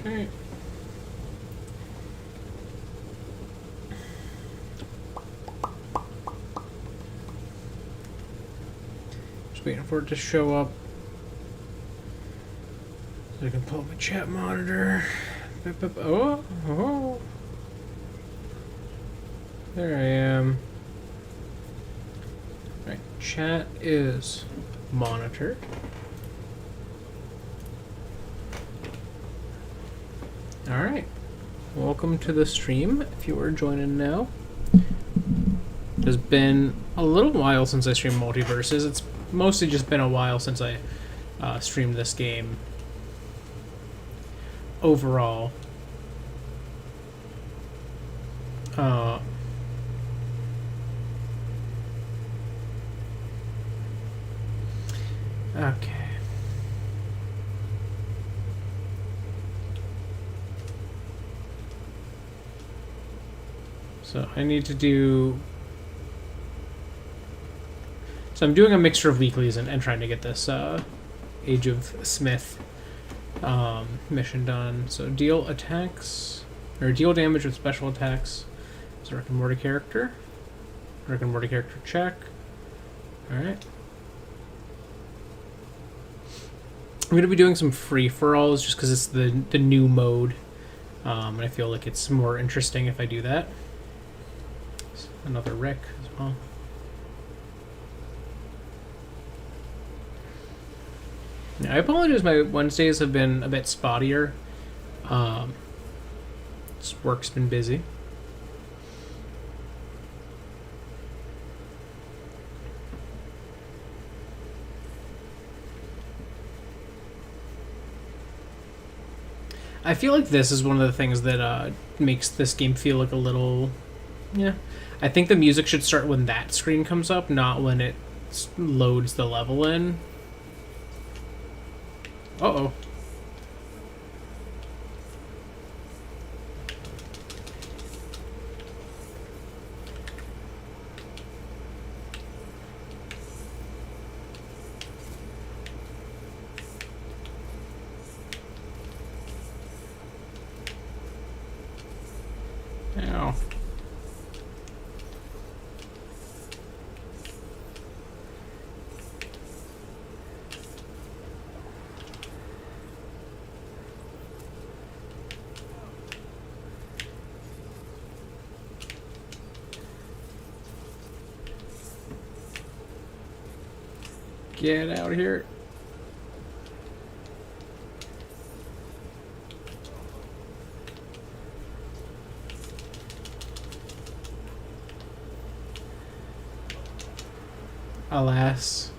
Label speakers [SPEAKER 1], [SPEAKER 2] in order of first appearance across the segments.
[SPEAKER 1] Okay. Just waiting for it to show up. So I can pull up my chat monitor. Oh, oh. There I am. Right, chat is monitored. Alright. Welcome to the stream, if you are joining now. It's been a little while since I streamed MultiVersus. It's mostly just been a while since I streamed this game overall. Okay. So I need to do... So I'm doing a mixture of weeklies and trying to get this Age of Smith mission done. So deal attacks, or deal damage with special attacks. It's a Rick and Morty character. Rick and Morty character check. Alright. I'm going to be doing some free-for-alls just because it's the new mode. And I feel like it's more interesting if I do that. So another Rick as well. Now, I apologize, my Wednesdays have been a bit spottier. Work's been busy. I feel like this is one of the things that makes this game feel like a little... Yeah. I think the music should start when that screen comes up, not when it loads the level in. Uh-oh. Ow. Get out of here. Alas.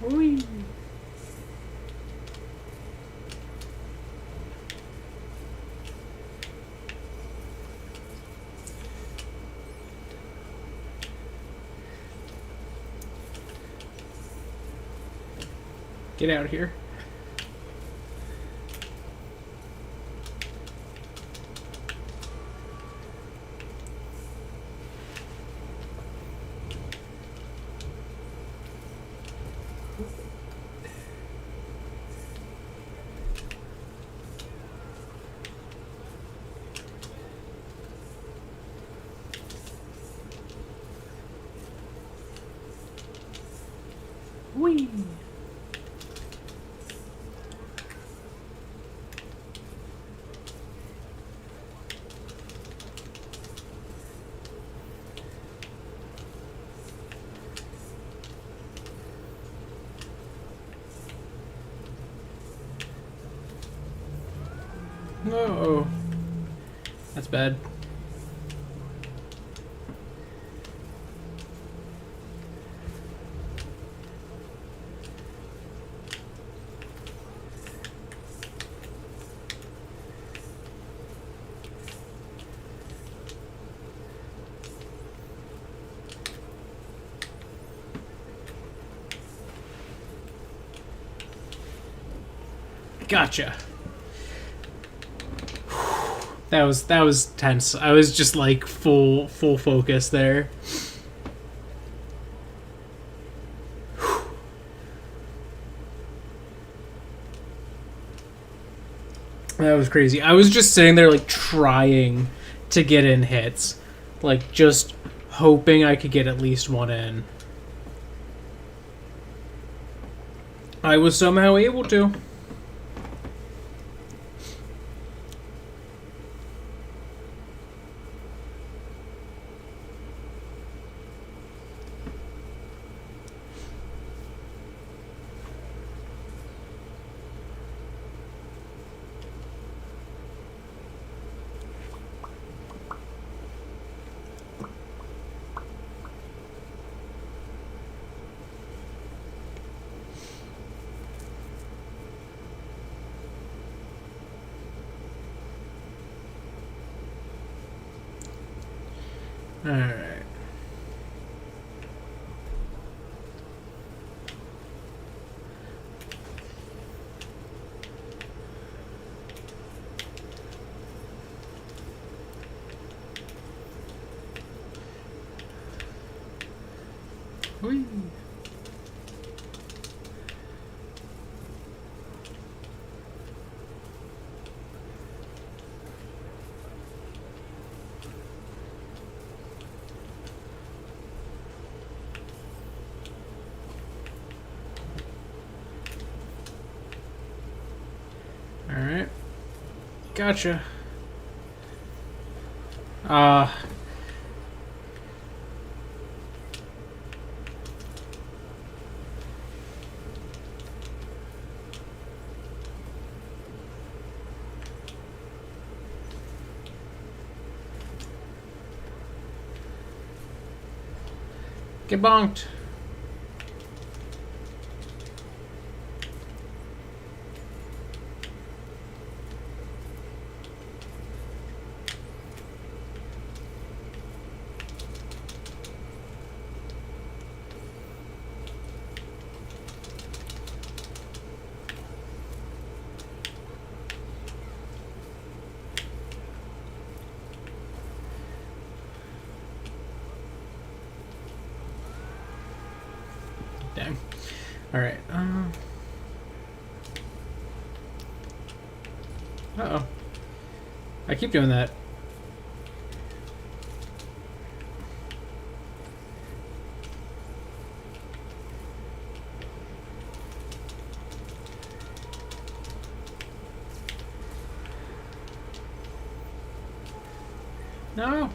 [SPEAKER 1] Whee. Get out of here. Whee! No. That's bad. Gotcha. That was tense. I was just like full focus there. That was crazy. I was just sitting there like trying to get in hits, like just hoping I could get at least one in. I was somehow able to. Alright. Whee. Alright. Gotcha. Get bonked. Dang. Alright. Uh-oh. I keep doing that. No.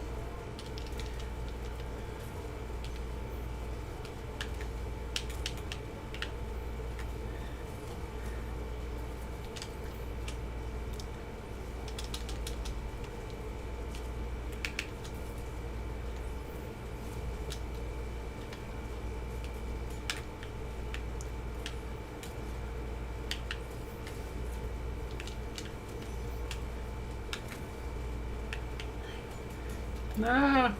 [SPEAKER 1] Nah.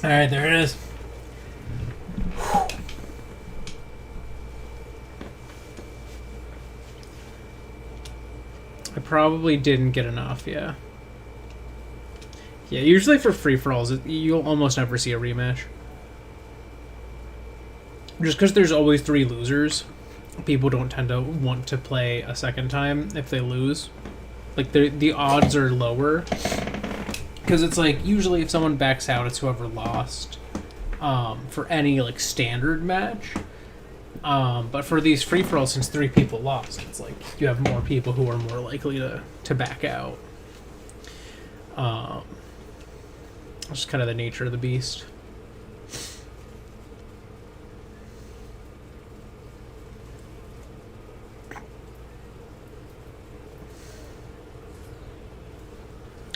[SPEAKER 1] Alright, there it is. I probably didn't get enough, yeah. Yeah, usually for free-for-alls, you'll almost never see a rematch. Just because there's always 3 losers, people don't tend to want to play a second time if they lose. Like, the odds are lower. Because it's like, usually if someone backs out, it's whoever lost for any, like, standard match. But for these free-for-alls, since 3 people lost, it's like, you have more people who are more likely to back out. It's just kind of the nature of the beast.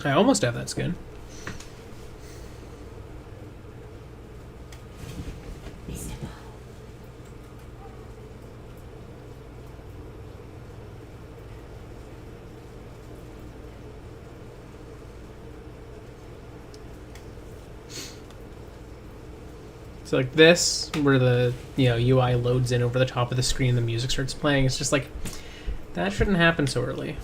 [SPEAKER 1] I almost have that skin. So like this, where the UI loads in over the top of the screen, the music starts playing. It's just like that shouldn't happen so early.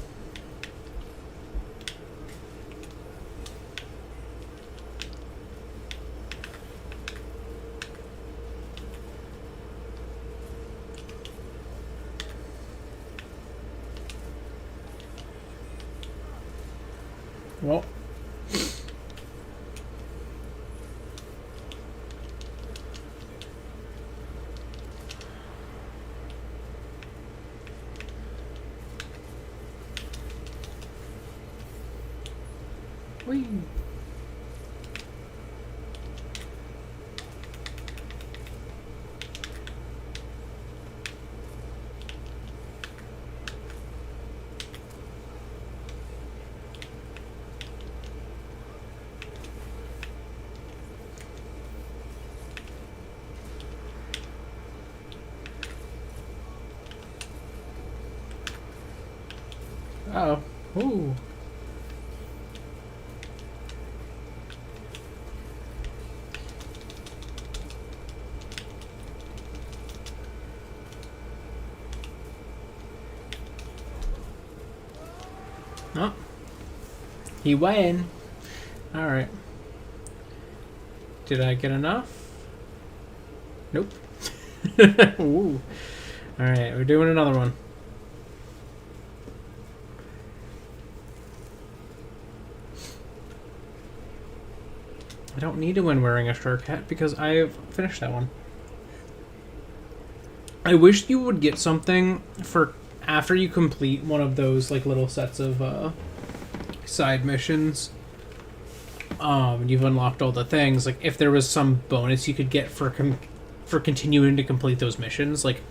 [SPEAKER 1] Well. Whee. Uh-oh. Ooh. Oh. He won. Alright. Did I get enough? Nope. Ooh. Alright, we're doing another one. I don't need to win wearing a shark hat because I've finished that one. I wish you would get something for after you complete one of those like little sets of side missions. You've unlocked all the things. Like if there was some bonus you could get for continuing to complete those missions, like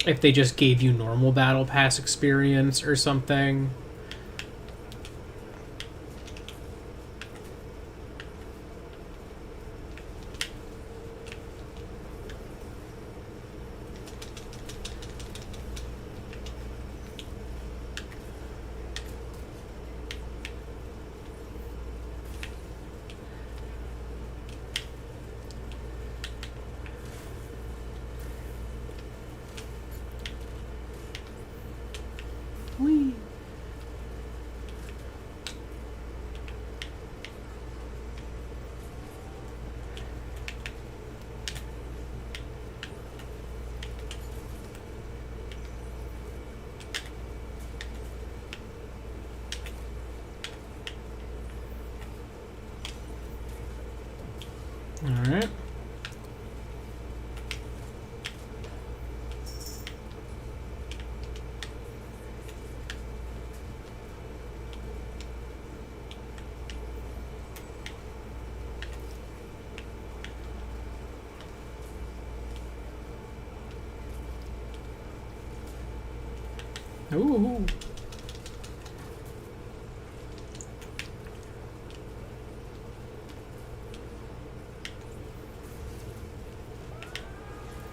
[SPEAKER 1] if they just gave you normal battle pass experience or something. Whee. All right. Ooh.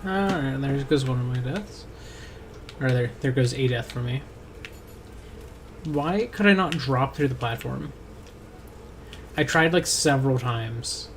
[SPEAKER 1] Alright, there goes one of my deaths. Or there goes a death for me. Why could I not drop through the platform? I tried like several times.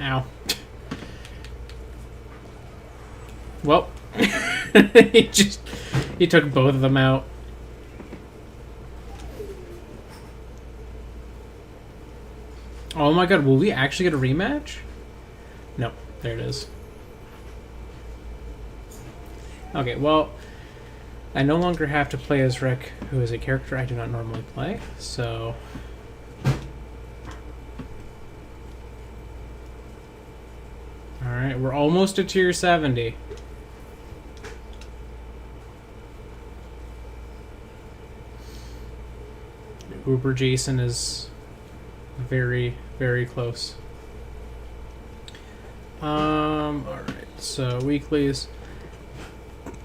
[SPEAKER 1] Ow. Well, he took both of them out. Oh my god, will we actually get a rematch? No, there it is. Okay, well, I no longer have to play as Rick, who is a character I do not normally play, so Alright, we're almost at tier 70. Uber Jason is very, very close. Alright, so weeklies.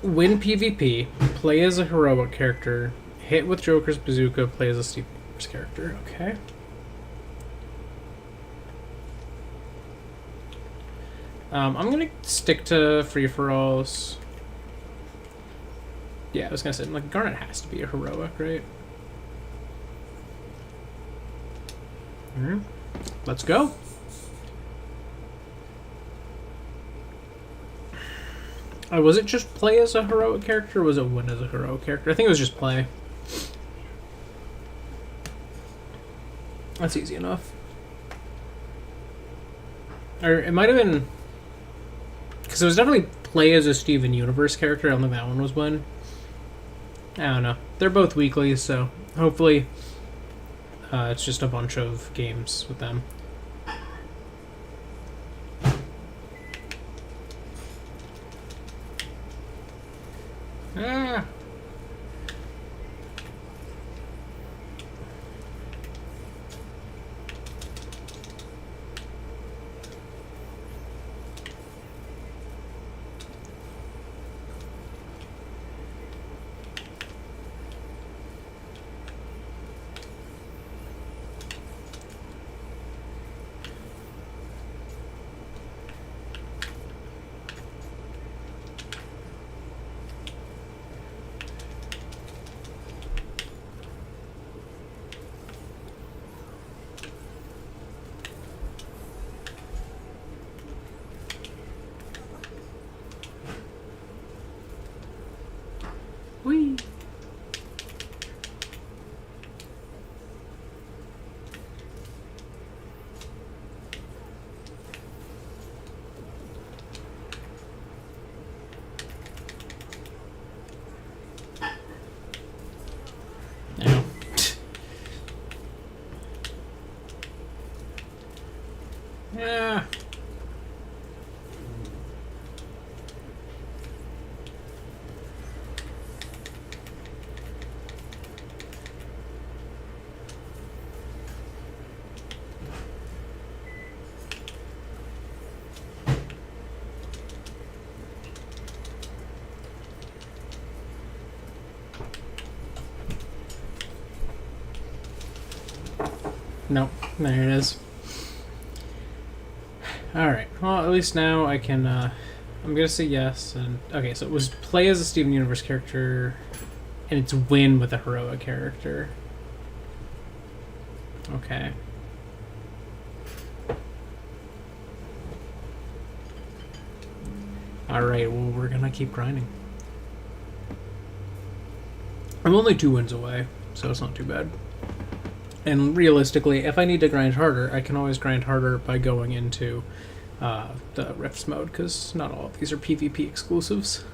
[SPEAKER 1] Win PvP, play as a heroic character, hit with Joker's bazooka, play as a Steve character. Okay. I'm gonna stick to free-for-alls. Yeah, I was gonna say, like, Garnet has to be a heroic, right? Alright, let's go. Was it just play as a heroic character, or was it win as a heroic character? I think it was just play. That's easy enough. Or it might have been... Because it was definitely play as a Steven Universe character. I don't think that one was win. I don't know. They're both weeklies, so hopefully it's just a bunch of games with them. Ah! Whee! Ow. Yeah. Nope, there it is. Alright, well, at least now I can, I'm gonna say yes, and, okay, so it was play as a Steven Universe character, and it's win with a heroic character. Okay. Alright, well, we're gonna keep grinding. I'm only 2 wins away, so it's not too bad. And realistically, if I need to grind harder, I can always grind harder by going into the Rifts mode, because not all of these are PvP exclusives.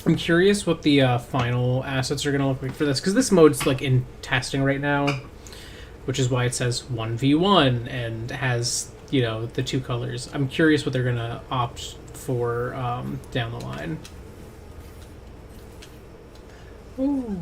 [SPEAKER 1] I'm curious what the final assets are going to look like for this, because this mode's like in testing right now, which is why it says 1v1 and has, you know, the 2 colors. I'm curious what they're going to opt for down the line. Ooh.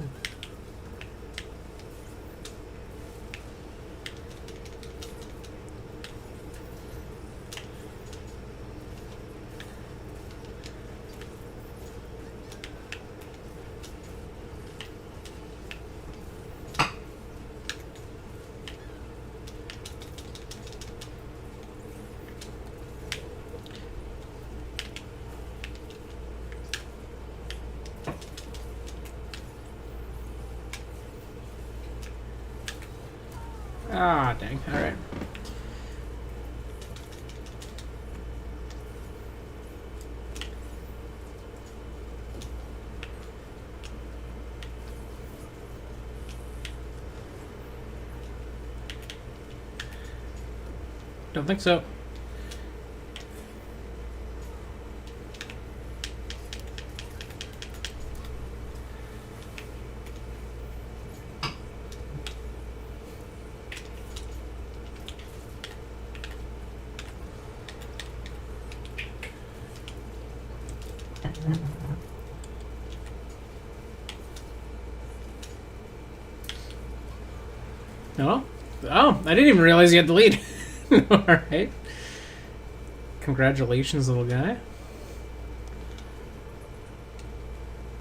[SPEAKER 1] Ah, dang. Alright. Don't think so. No? Oh, I didn't even realize you had the lead. Alright. Congratulations, little guy.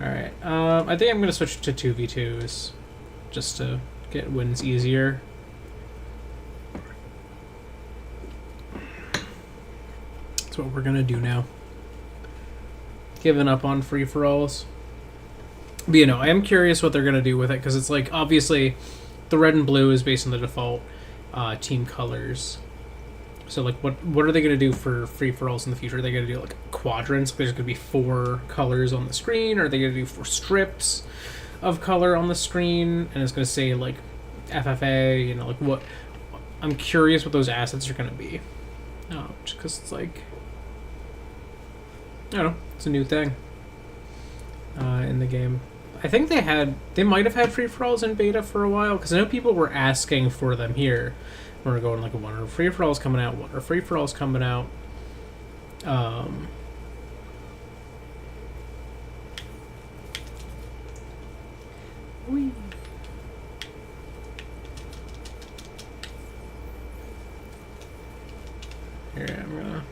[SPEAKER 1] Alright, I think I'm going to switch to 2v2s. Just to get wins easier. That's what we're going to do now. Giving up on free-for-alls. But, you know, I am curious what they're going to do with it, because it's like, obviously, the red and blue is based on the default team colors. So, like, what are they going to do for free-for-alls in the future? Are they going to do, like, quadrants? There's going to be 4 colors on the screen? Or are they going to do 4 strips of color on the screen? And it's going to say, like, FFA, you know, like, what... I'm curious what those assets are going to be. Just because it's, like... I don't know. It's a new thing in the game. I think they might have had free-for-alls in beta for a while, because I know people were asking for them here. We're going like, what are free-for-alls coming out? What are free-for-alls coming out? Whee. Here, I'm gonna...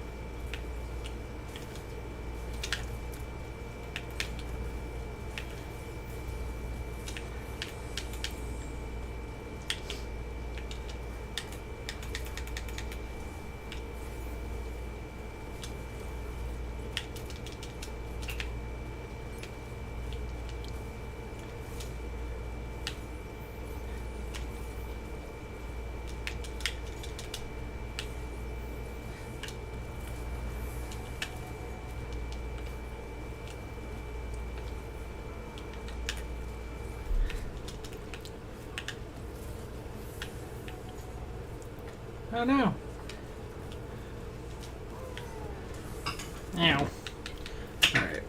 [SPEAKER 1] Oh no. Ow. Alright.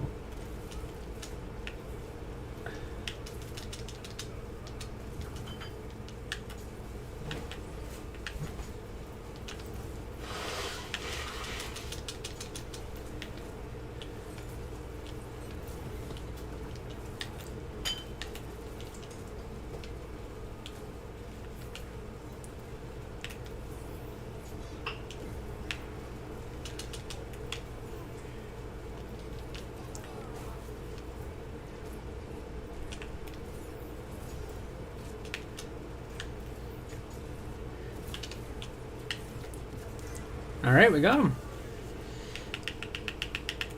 [SPEAKER 1] Alright, we got him.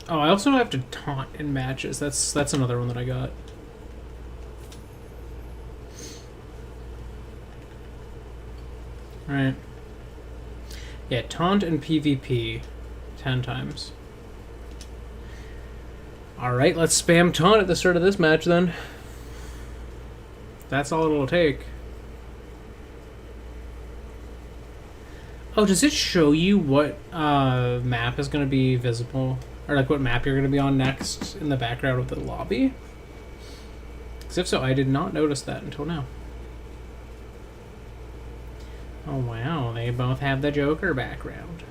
[SPEAKER 1] Oh, I also have to taunt in matches. That's another one that I got. Alright. Yeah, taunt and PvP 10 times. Alright, let's spam taunt at the start of this match then. That's all it'll take. Oh, does it show you what map is going to be visible? Or like what map you're going to be on next in the background of the lobby? Because if so, I did not notice that until now. Oh wow, they both have the Joker background.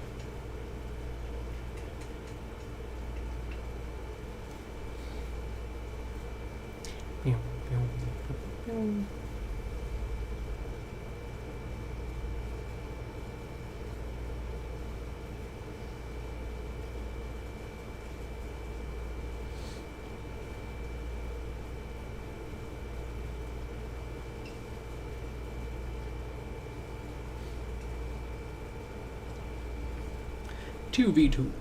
[SPEAKER 1] Two v2.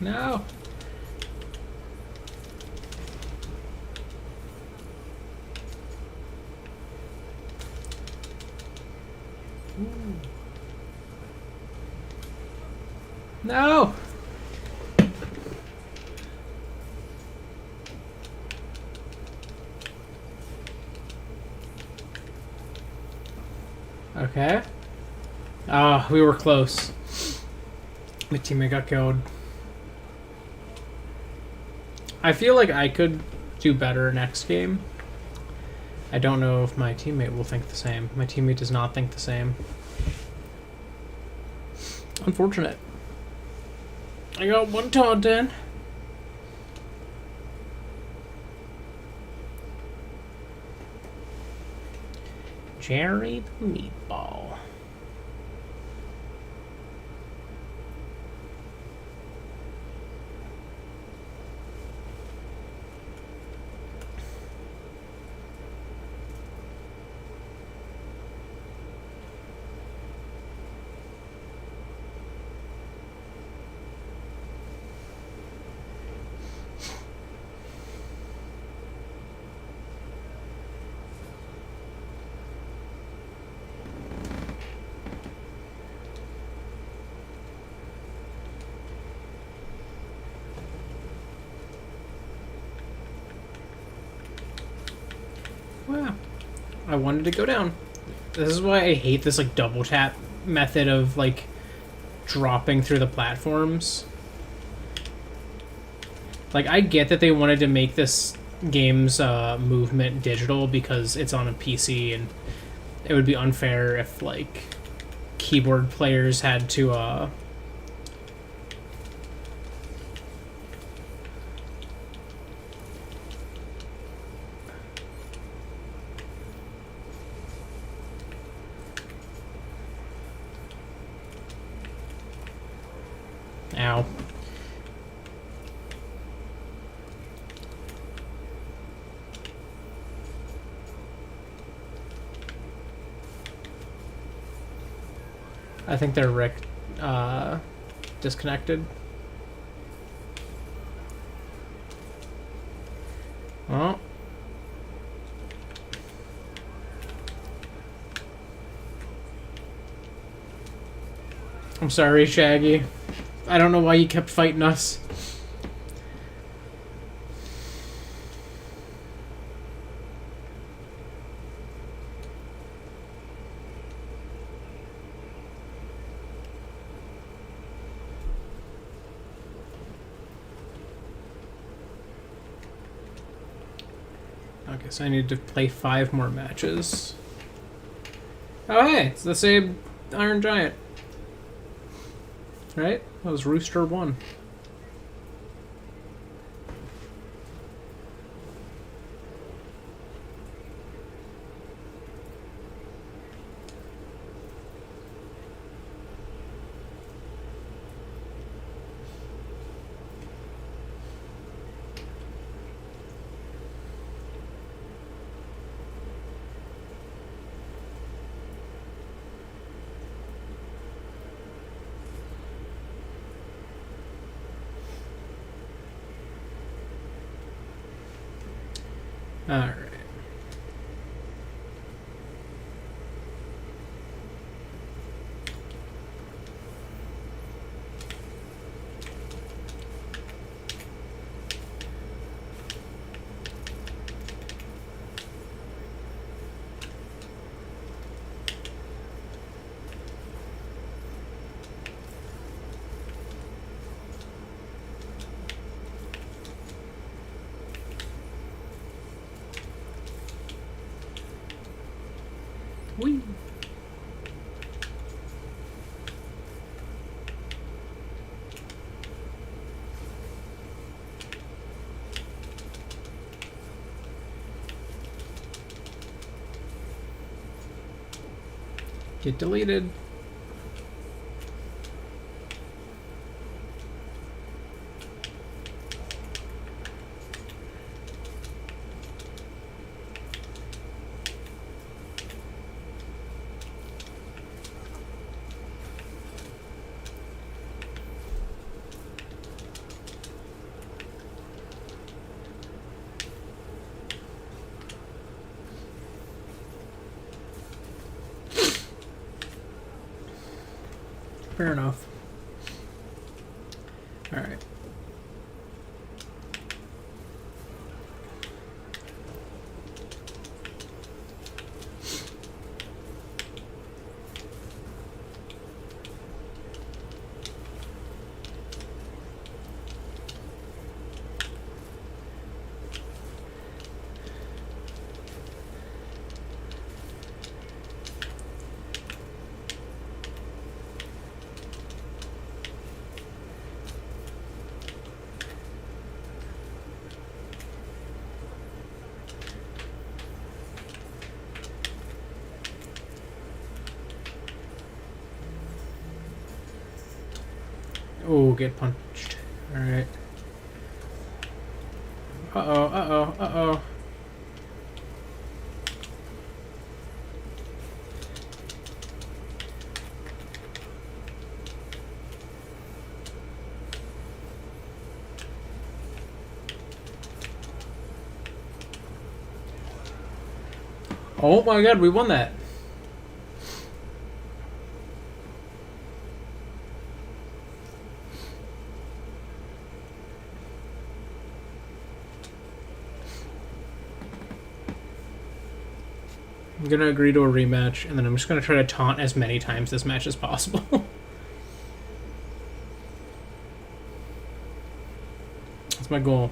[SPEAKER 1] No. Ooh. No. Okay. Ah, we were close. My teammate got killed. I feel like I could do better next game. I don't know if my teammate will think the same. My teammate does not think the same. Unfortunate. I got one taunt in. Jerry the Meatball. Wow. I wanted to go down. This is why I hate this like double tap method of like dropping through the platforms. Like I get that they wanted to make this game's movement digital because it's on a PC and it would be unfair if like keyboard players had to Ow. I think they're disconnected. Oh. I'm sorry, Shaggy. I don't know why you kept fighting us. Okay, so I need to play 5 more matches. Oh hey, it's the same Iron Giant. Right? That was Rooster 1. Alright. Whee! Get deleted. Fair enough. Alright. Oh, get punched. Alright. Uh-oh, uh-oh, uh-oh. Oh my god, we won that. I'm gonna agree to a rematch, and then I'm just gonna try to taunt as many times this match as possible. That's my goal.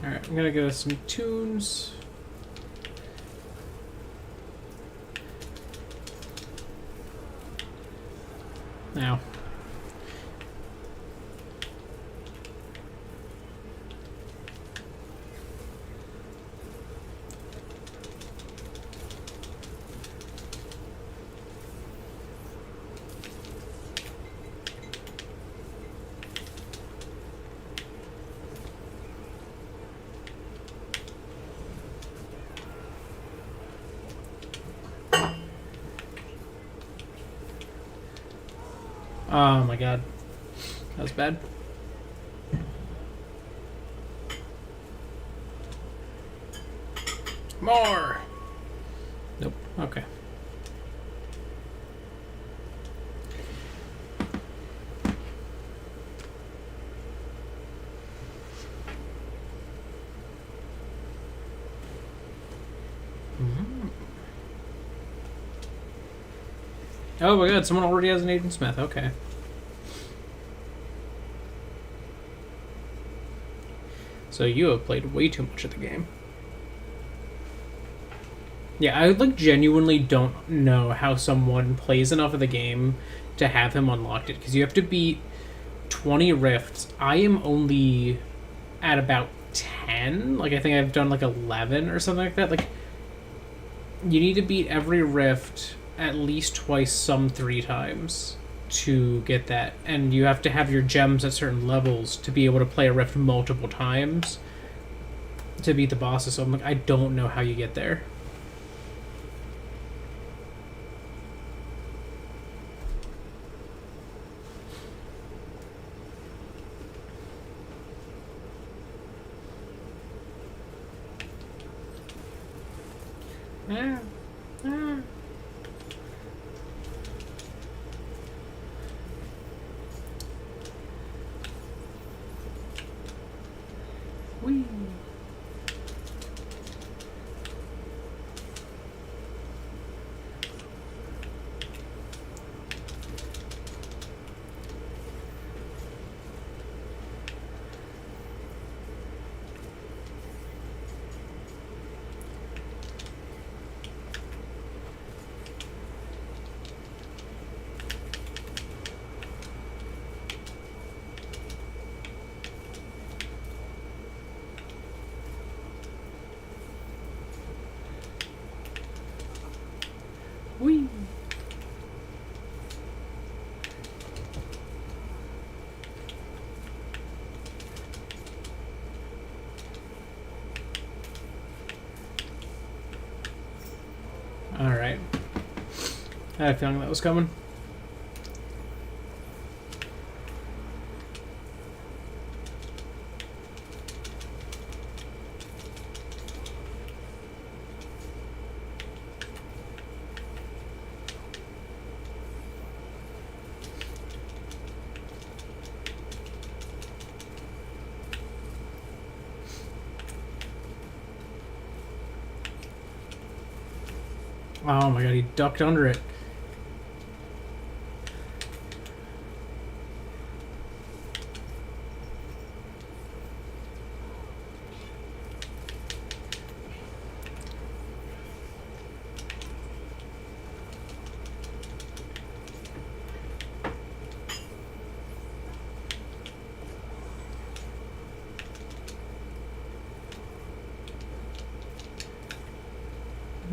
[SPEAKER 1] Alright, I'm gonna get us some tunes. Now. Oh my god. That was bad. More! Nope. Okay. Oh my god, someone already has an Aiden Smith. Okay. So you have played way too much of the game. Yeah, I like genuinely don't know how someone plays enough of the game to have him unlocked it, because you have to beat 20 rifts. I am only at about 10. Like, I think I've done like 11 or something like that. Like, you need to beat every rift at least twice, some 3 times to get that. And you have to have your gems at certain levels to be able to play a rift multiple times to beat the bosses. So I'm like, I don't know how you get there. Ah. Ah. Whee. Whee. Alright. I had a feeling that was coming. Oh my god, he ducked under it.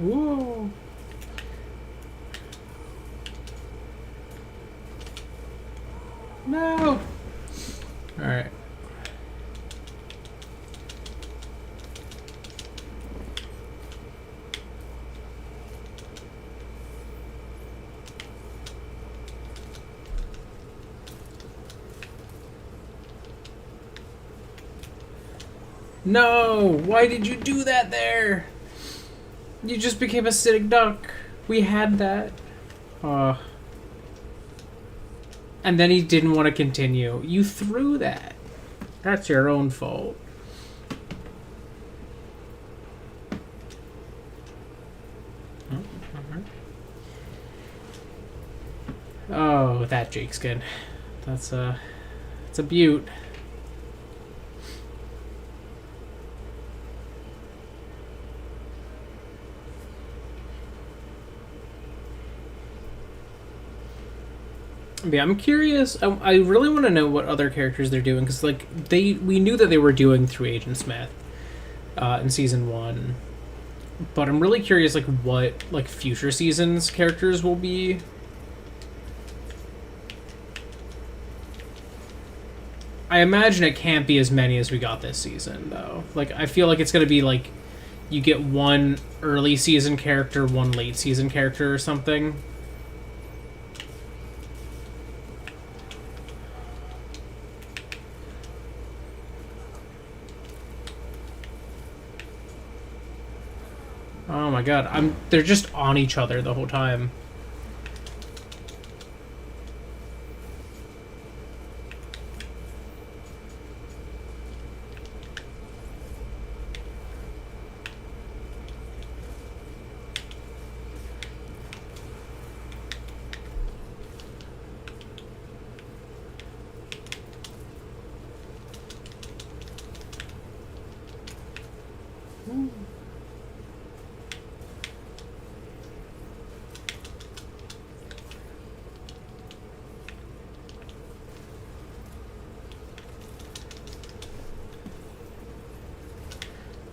[SPEAKER 1] Whoa. No. All right. No! Why did you do that there? You just became a acidic duck. We had that. And then he didn't want to continue. You threw that. That's your own fault. Oh, that Jake skin. It's a beaut. Yeah, I'm curious. I really want to know what other characters they're doing, because like we knew that they were doing through Agent Smith in season 1, but I'm really curious like what like future seasons characters will be. I imagine it can't be as many as we got this season though. Like I feel like it's gonna be like you get one early season character, one late season character or something. Oh my god, they're just on each other the whole time.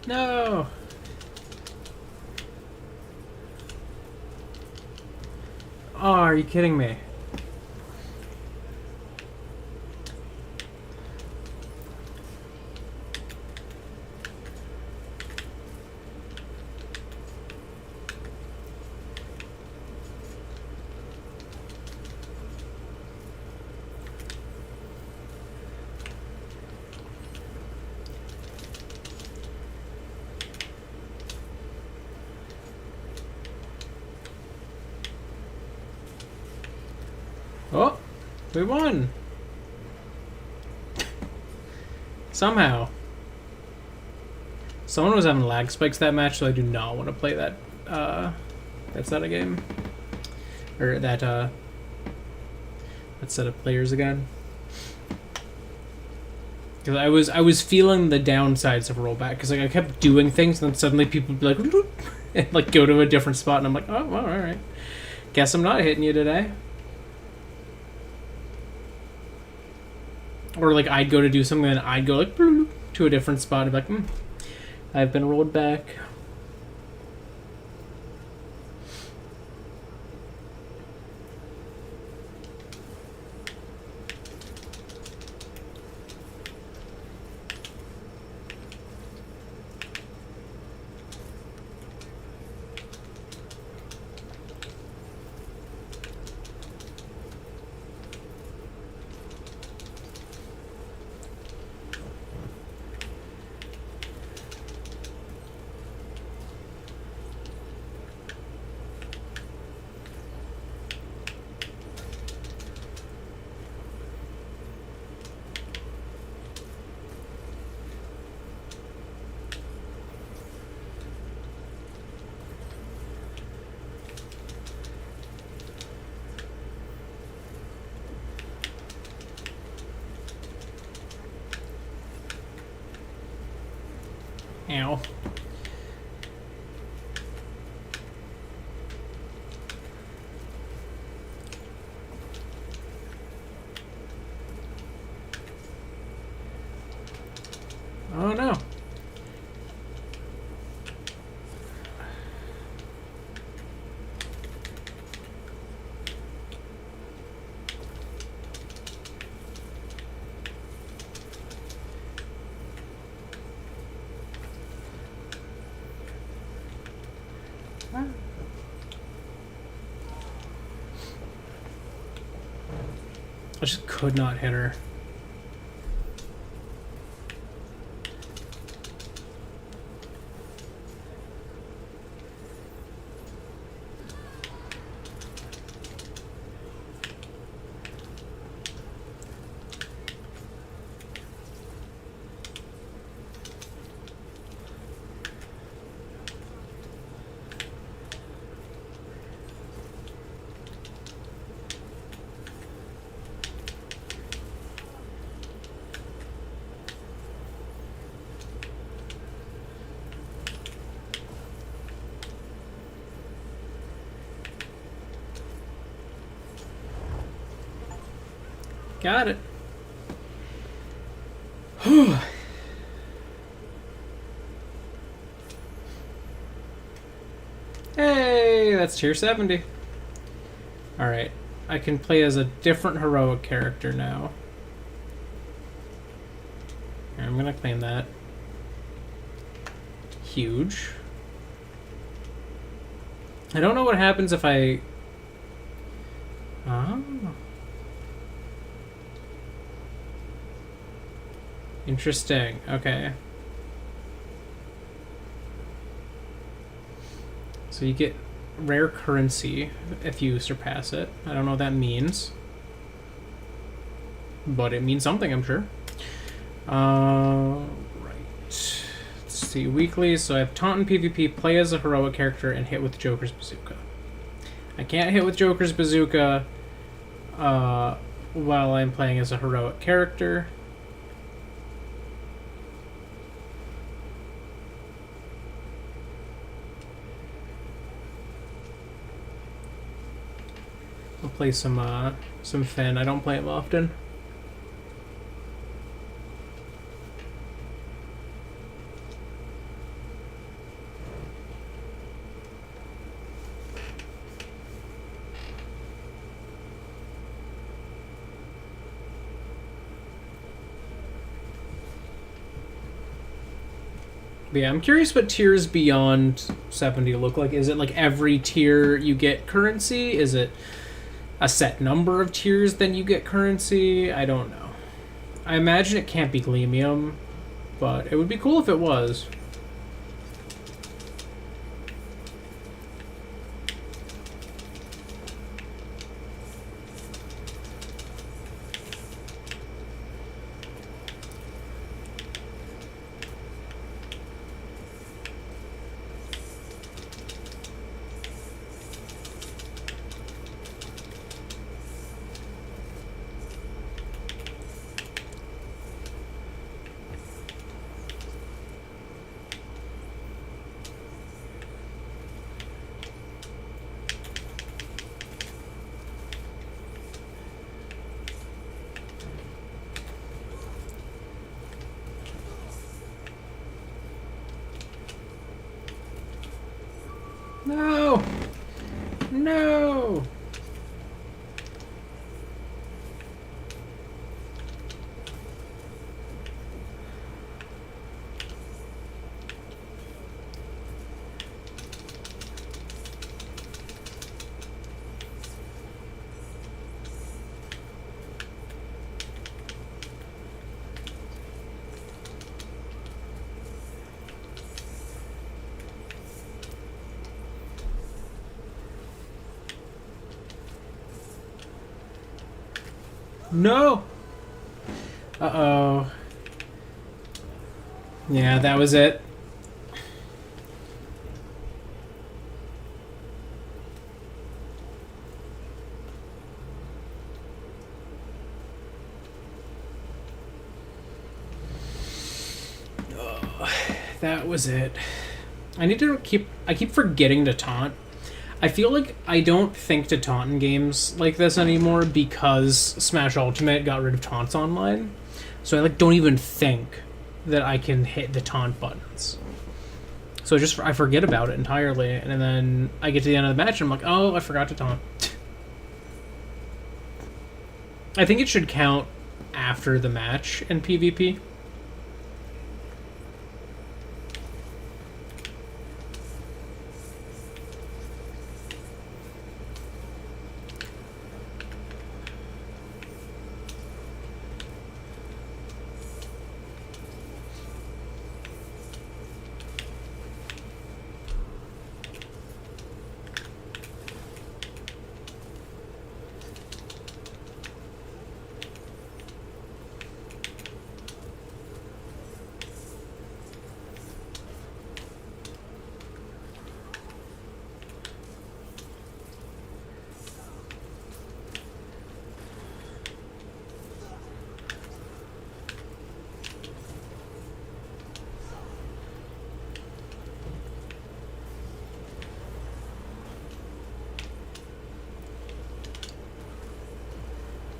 [SPEAKER 1] No! Oh, are you kidding me? We won! Somehow. Someone was having lag spikes that match, so I do not want to play that, that set of game. Or that set of players again. Because I was feeling the downsides of rollback, because like I kept doing things, and then suddenly people would be like, and like go to a different spot, and I'm like, oh, well, alright. Guess I'm not hitting you today. Or like I'd go to do something, and I'd go like to a different spot, and be like, I've been rolled back. Ow. Oh no. I just could not hit her. Got it. Hey, that's tier 70. Alright, I can play as a different heroic character now. Here, I'm gonna claim that. Huge. I don't know what happens if I... Oh. Interesting. Okay. So you get rare currency if you surpass it. I don't know what that means. But it means something, I'm sure. Right. Let's see. Weeklies. So I have taunt and PvP, play as a heroic character, and hit with Joker's Bazooka. I can't hit with Joker's Bazooka while I'm playing as a heroic character. I'll play some Finn. I don't play him often. But yeah, I'm curious what tiers beyond 70 look like. Is it like every tier you get currency? Is it a set number of tiers then you get currency? I don't know. I imagine it can't be Glemium, but it would be cool if it was. No! No! No! Uh-oh. Yeah, that was it. Oh, that was it. I keep forgetting to taunt. I feel like I don't think to taunt in games like this anymore because Smash Ultimate got rid of taunts online. So I don't even think that I can hit the taunt buttons. So I forget about it entirely, and then I get to the end of the match and I'm like, oh, I forgot to taunt. I think it should count after the match in PvP.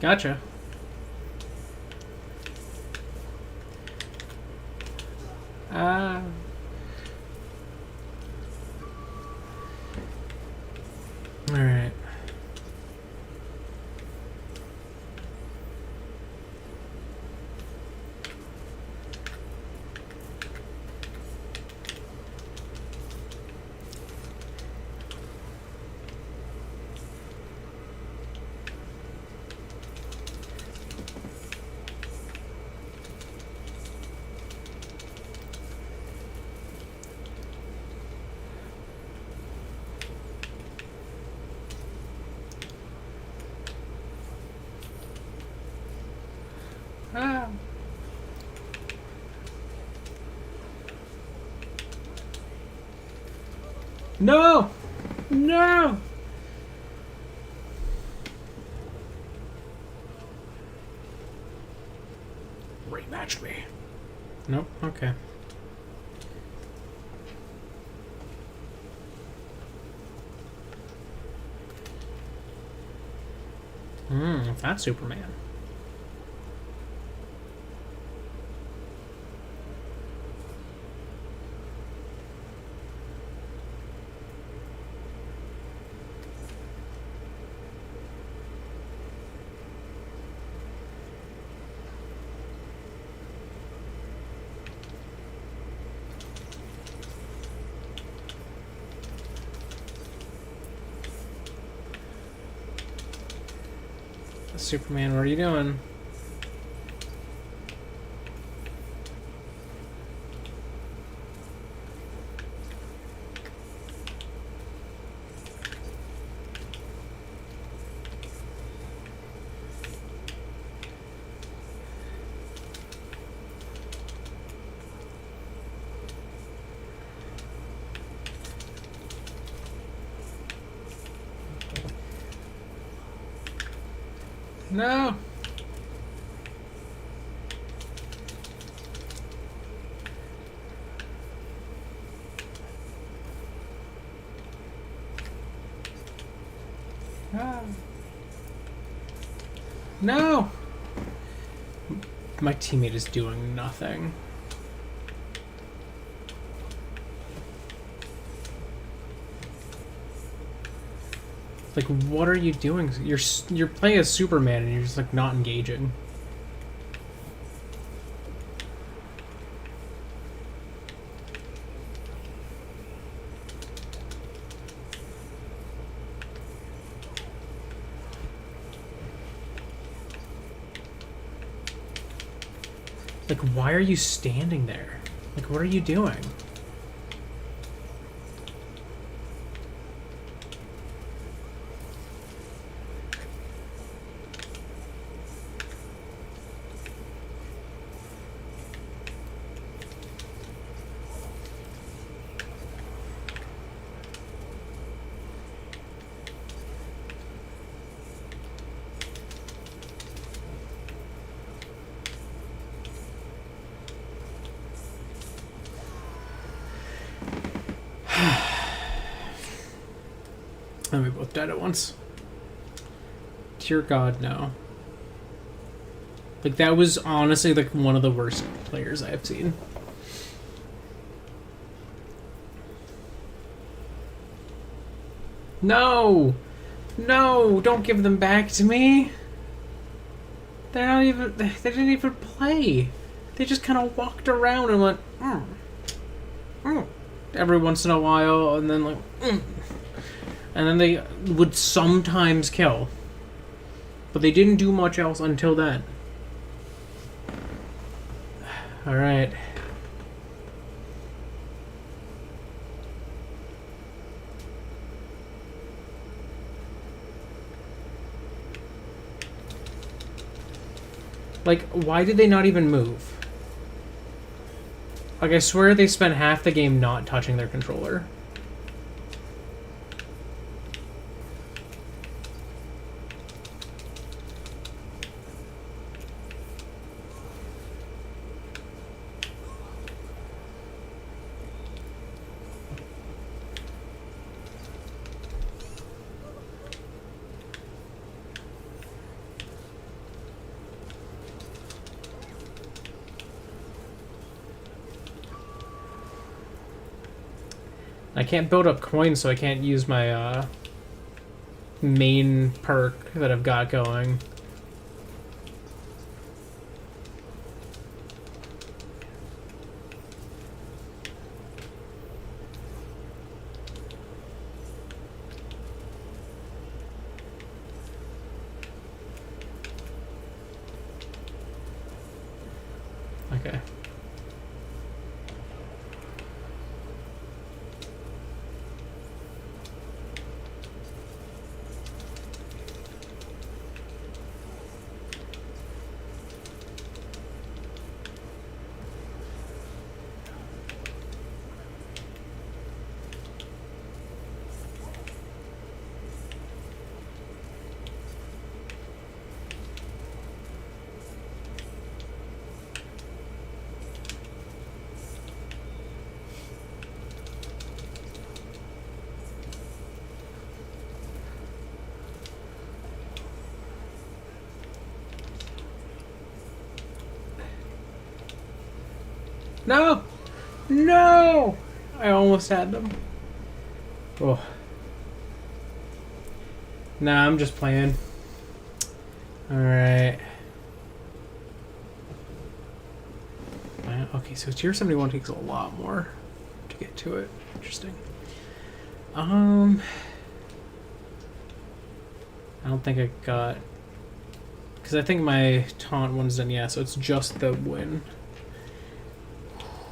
[SPEAKER 1] Gotcha. Ah. Alright. Ah. No! No! Rematch me. Nope, okay. That's Superman. Superman, what are you doing? No! Ah. No! My teammate is doing nothing. Like, what are you doing? You're playing as Superman and you're just like not engaging. Like, why are you standing there? Like, what are you doing? And we both died at once. Dear God, no. Like, that was honestly, like, one of the worst players I have seen. No! No! Don't give them back to me! They're not even... They didn't even play. They just kind of walked around and went, every once in a while, and then, like, And then they would sometimes kill. But they didn't do much else until then. Alright. Like, why did they not even move? Like, I swear they spent half the game not touching their controller. I can't build up coins, so I can't use my main perk that I've got going. Okay. No! No! I almost had them. Oh. Nah, I'm just playing. Alright. Okay, so tier 71 takes a lot more to get to it. Interesting. I don't think I got... Because I think my taunt one's done, yeah, so it's just the win.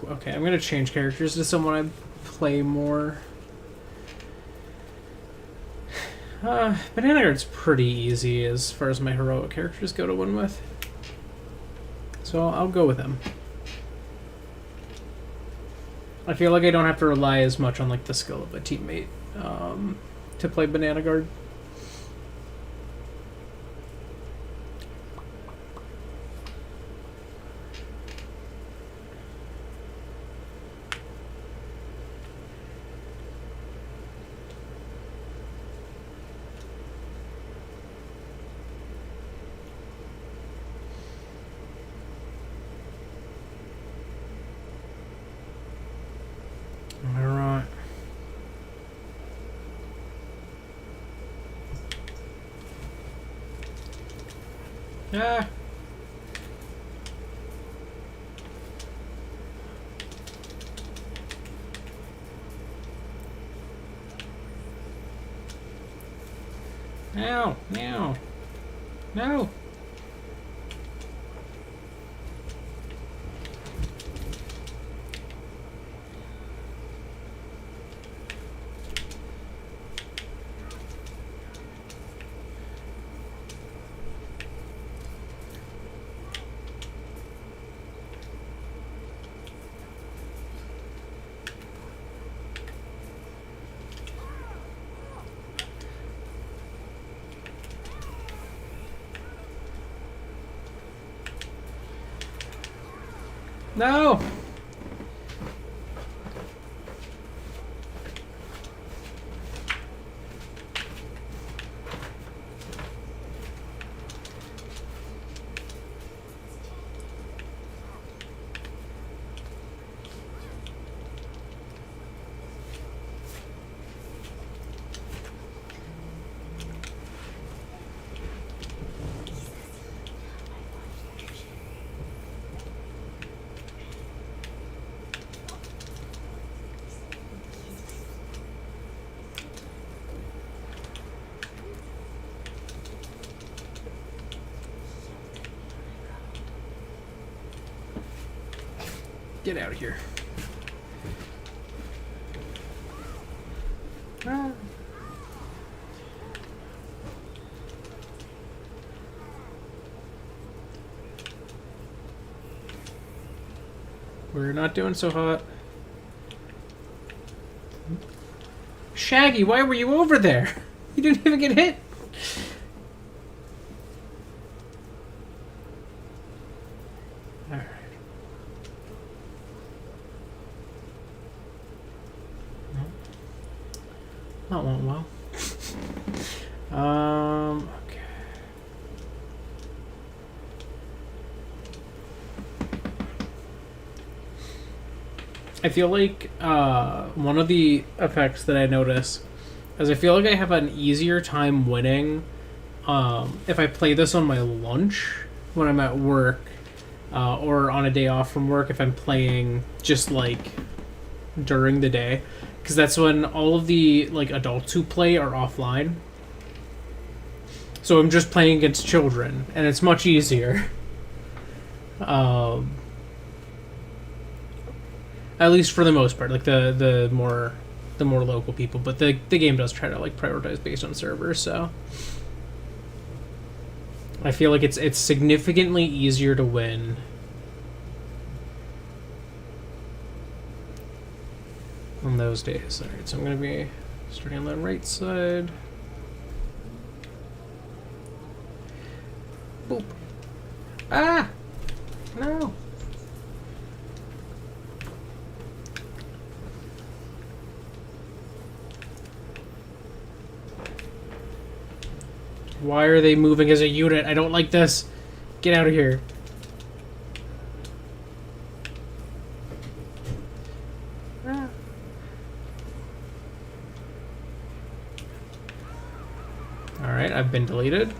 [SPEAKER 1] Okay, I'm gonna change characters to someone I play more. Banana Guard's pretty easy as far as my heroic characters go to win with. So I'll go with him. I feel like I don't have to rely as much on like the skill of a teammate to play Banana Guard. Ah. Ow, ow. No. No! Get out of here. Ah. We're not doing so hot. Shaggy, why were you over there? You didn't even get hit. Alright. That went well. Okay. I feel like one of the effects that I notice is I feel like I have an easier time winning if I play this on my lunch when I'm at work or on a day off from work if I'm playing just like during the day. Because that's when all of the like adults who play are offline. So I'm just playing against children, and it's much easier. At least for the most part, like the more local people. But the game does try to like prioritize based on servers, so I feel like it's significantly easier to win on those days. Alright, so I'm going to be starting on the right side. Boop. Ah! No! Why are they moving as a unit? I don't like this. Get out of here. Alright, I've been deleted.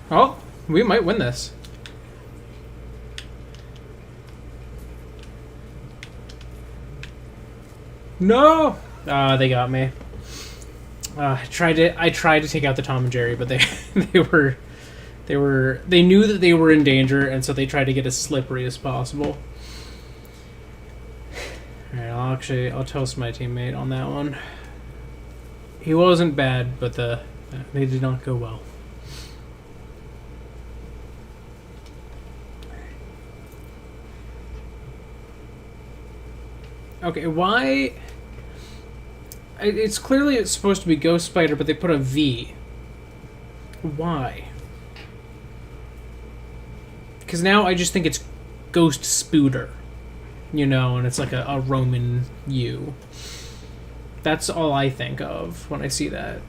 [SPEAKER 1] Oh, we might win this. No! They got me. I tried to take out the Tom and Jerry, but they they knew that they were in danger, and so they tried to get as slippery as possible. Alright, I'll toast my teammate on that one. He wasn't bad, but they did not go well. Okay, why? It's clearly supposed to be Ghost Spider, but they put a V. Why? Because now I just think it's Ghost Spooter. You know, and it's like a Roman U. That's all I think of when I see that.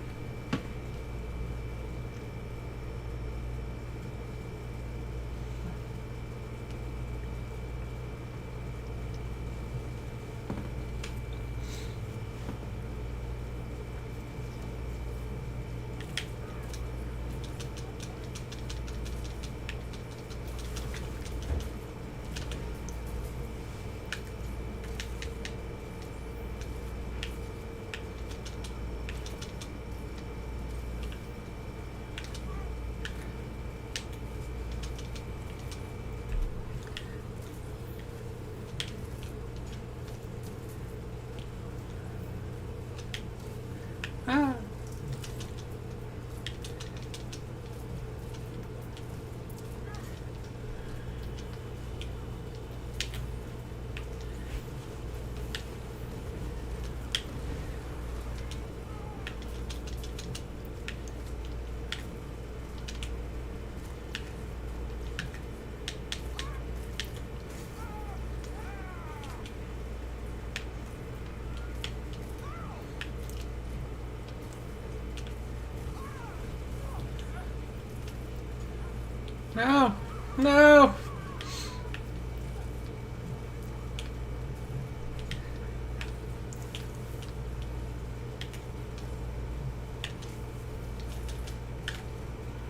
[SPEAKER 1] No! No!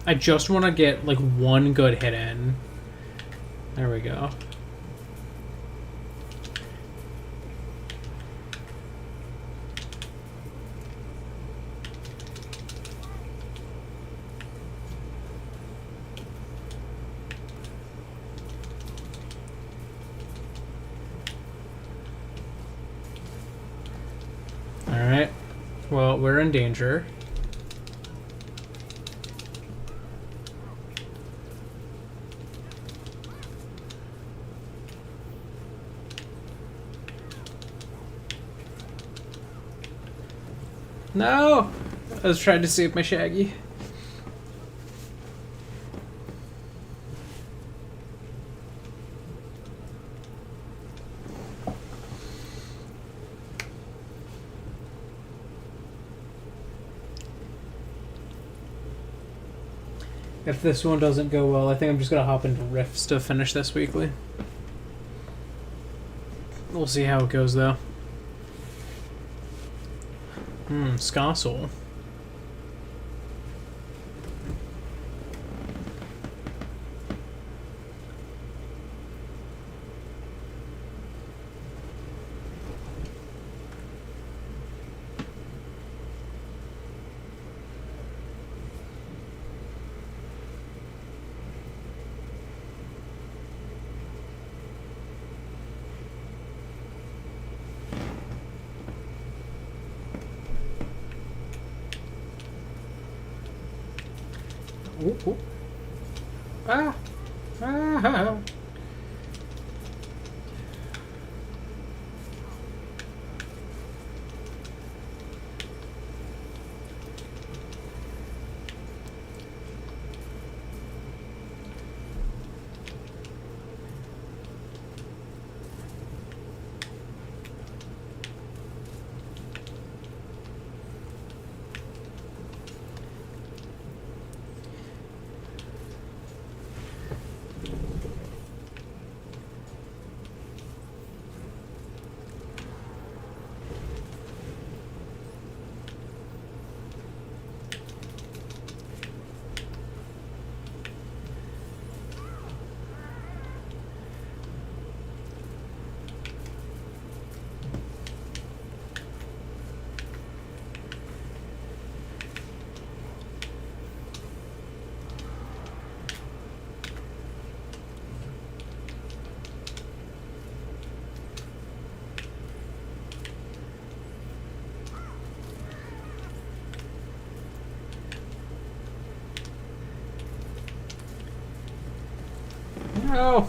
[SPEAKER 1] I just want to get, like, one good hit in. There we go. Alright. Well, we're in danger. No! I was trying to save my Shaggy. If this one doesn't go well, I think I'm just gonna hop into Rifts to finish this weekly. We'll see how it goes, though. Scossel. Ooh, ooh. Ah! Ah! No.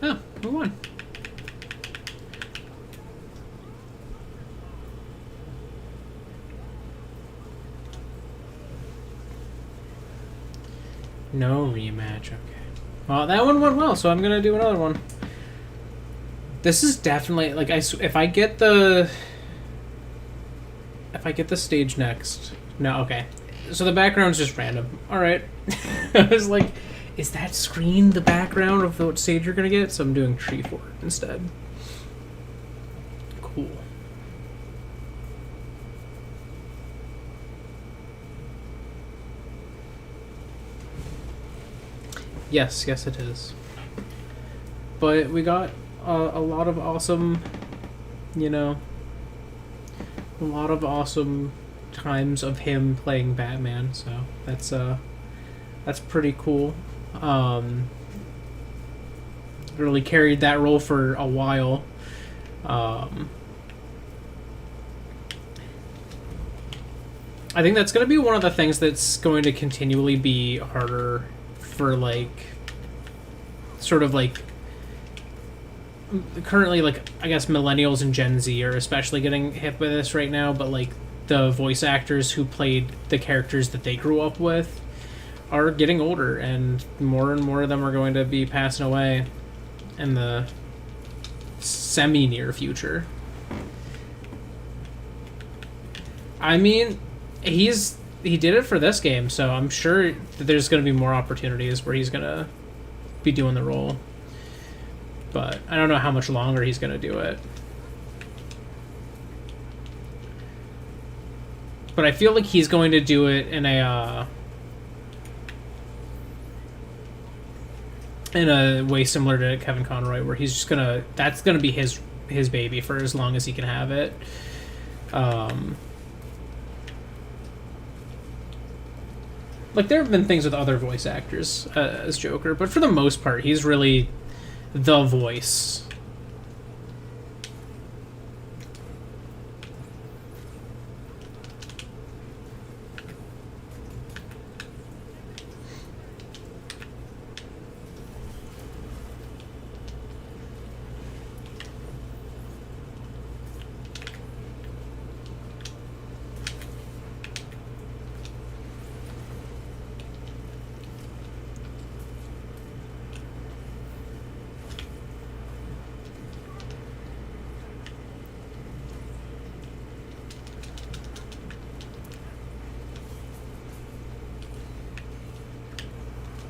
[SPEAKER 1] Oh, who won? No rematch, okay. Well, that one went well, so I'm gonna do another one. This is definitely, like, if I get the stage next... No, okay. So the background's just random. Alright. I was like, is that screen the background of what stage you're gonna get? So I'm doing tree fort instead. Cool. Yes, it is. But we got a lot of awesome, you know, a lot of awesome times of him playing Batman. So that's pretty cool. Really carried that role for a while. I think that's going to be one of the things that's going to continually be harder for, like, sort of, like, currently, like, I guess millennials and Gen Z are especially getting hit by this right now, but, like, the voice actors who played the characters that they grew up with are getting older, and more of them are going to be passing away in the semi-near future. I mean, he did it for this game, so I'm sure that there's going to be more opportunities where he's going to be doing the role. But I don't know how much longer he's going to do it. But I feel like he's going to do it in a way similar to Kevin Conroy, where he's just gonna... That's gonna be his baby for as long as he can have it. Like, there have been things with other voice actors as Joker, but for the most part, he's really the voice.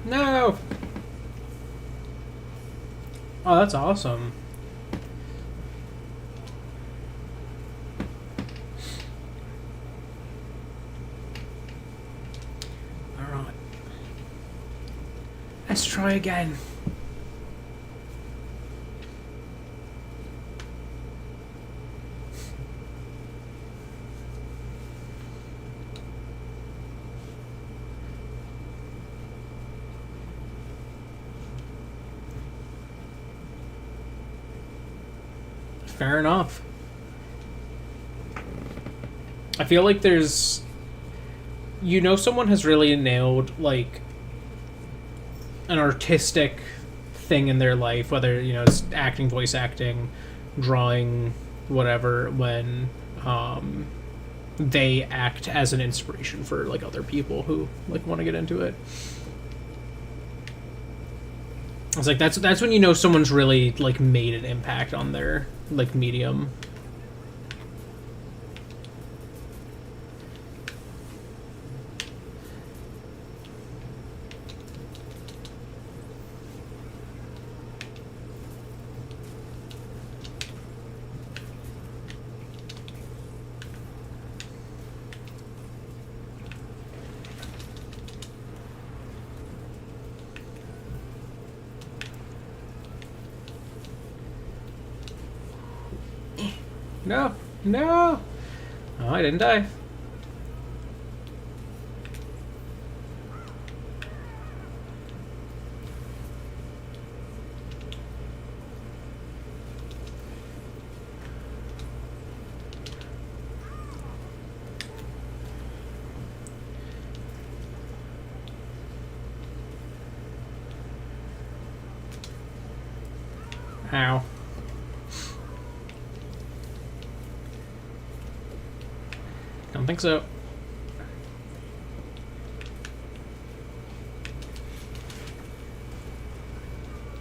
[SPEAKER 1] No! Oh, that's awesome. Alright. Let's try again. Fair enough. I feel like there's... You know, someone has really nailed, like, an artistic thing in their life, whether, you know, it's acting, voice acting, drawing, whatever, when they act as an inspiration for, like, other people who, like, want to get into it. It's like, that's when you know someone's really, like, made an impact on their, like, medium. No! No! Oh, I didn't die. Ow. Don't think so.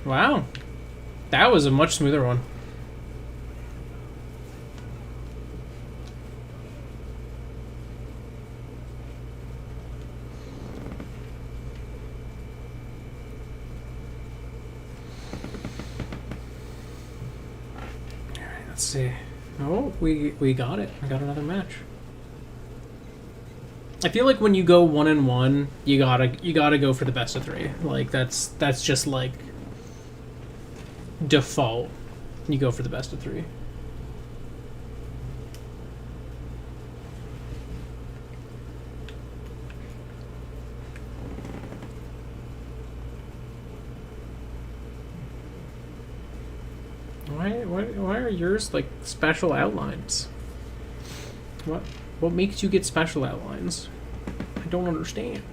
[SPEAKER 1] Wow. That was a much smoother one. Alright, let's see. Oh, we got it. We got another match. I feel like when you go 1-1, you gotta go for the best of 3. Like that's just like default. You go for the best of 3. Why are yours like special outlines? What makes you get special outlines? I don't understand.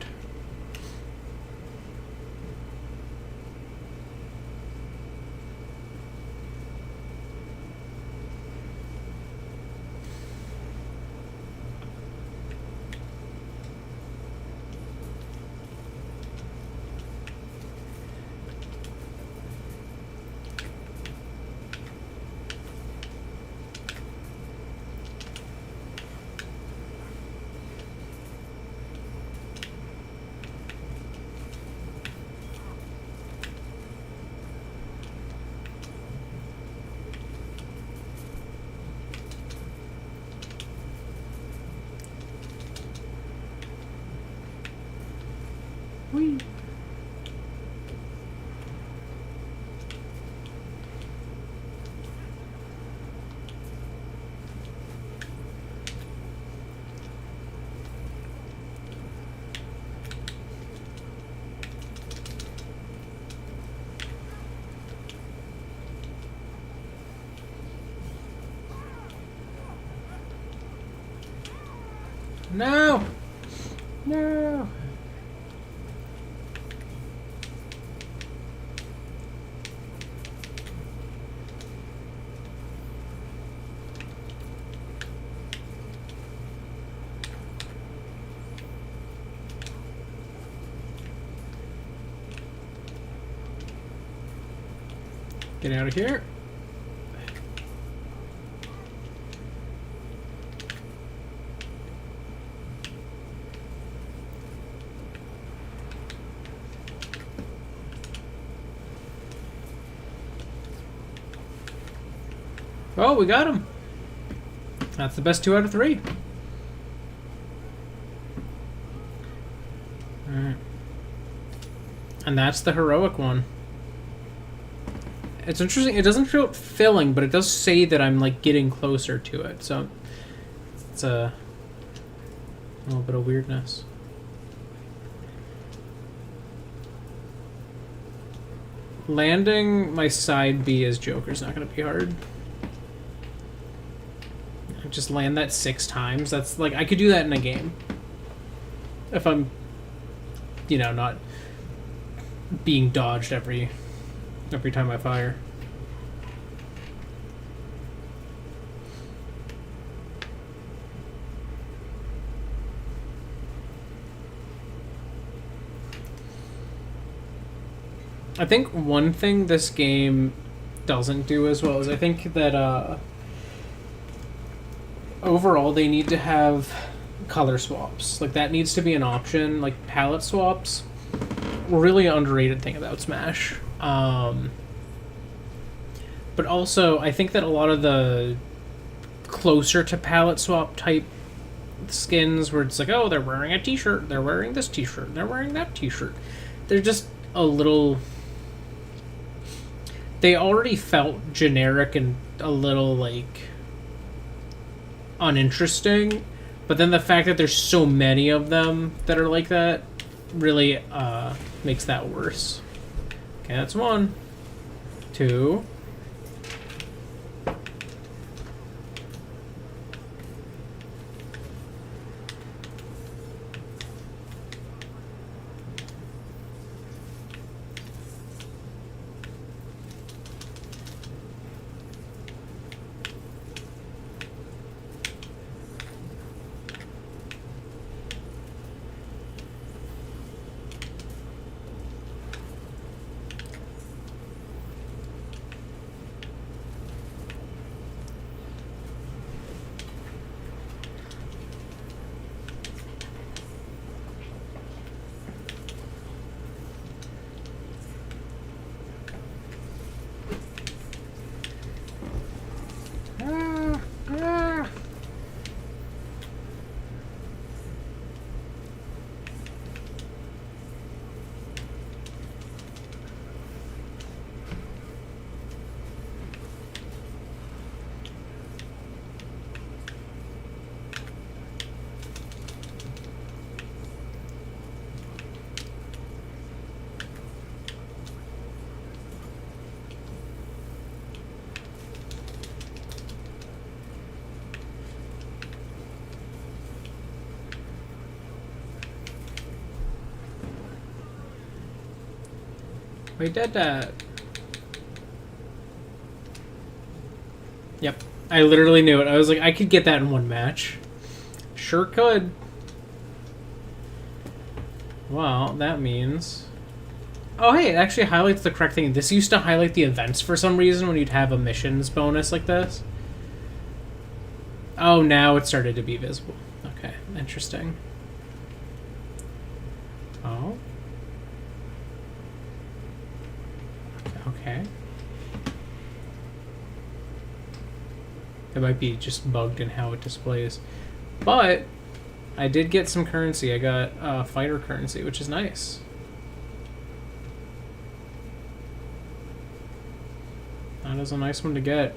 [SPEAKER 1] Whee. No! No! Get out of here. Oh, we got him. That's the best 2 out of 3. Alright. And that's the heroic one. It's interesting. It doesn't feel filling, but it does say that I'm like getting closer to it. So it's a little bit of weirdness. Landing my side B as Joker's not going to be hard. Just land that 6 times. That's like I could do that in a game. If I'm, you know, not being dodged every time I fire. I think one thing this game doesn't do as well is I think that overall they need to have color swaps. Like that needs to be an option. Like palette swaps, really underrated thing about Smash. But also, I think that a lot of the closer to palette swap type skins where it's like, oh, they're wearing a t-shirt, they're wearing this t-shirt, they're wearing that t-shirt. They're just a little... They already felt generic and a little, like, uninteresting. But then the fact that there's so many of them that are like that really makes that worse. Okay, that's 1. 2. We did that. Yep. I literally knew it. I was like, I could get that in 1 match. Sure could. Well, that means... Oh, hey, it actually highlights the correct thing. This used to highlight the events for some reason when you'd have a missions bonus like this. Oh, now it started to be visible. Okay, interesting. Oh. Okay. It might be just bugged in how it displays. But I did get some currency. I got fighter currency, which is nice. That is a nice one to get.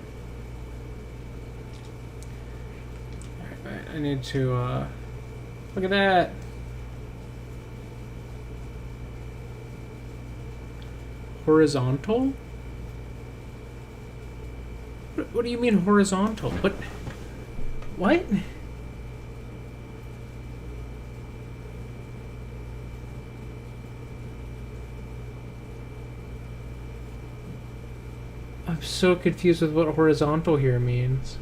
[SPEAKER 1] Alright, I need to look at that. Horizontal? What do you mean horizontal? What? I'm so confused with what horizontal here means.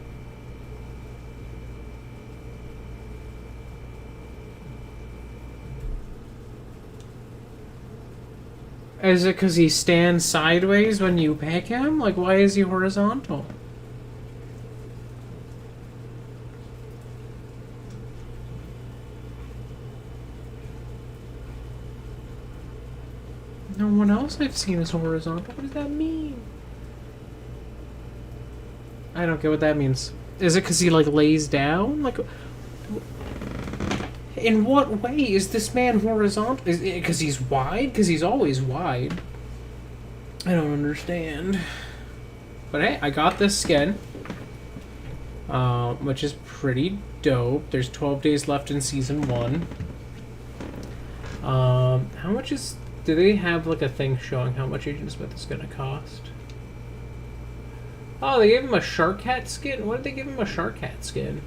[SPEAKER 1] Is it because he stands sideways when you pick him? Like, why is he horizontal? No one else I've seen is horizontal. What does that mean? I don't get what that means. Is it because he, like, lays down? Like, in what way is this man horizontal? Is it because he's wide? Because he's always wide. I don't understand. But hey, I got this skin. Which is pretty dope. There's 12 days left in Season 1. How much is... Do they have, like, a thing showing how much Agent Smith is going to cost? Oh, they gave him a Shark Hat skin? What did they give him a Shark Hat skin?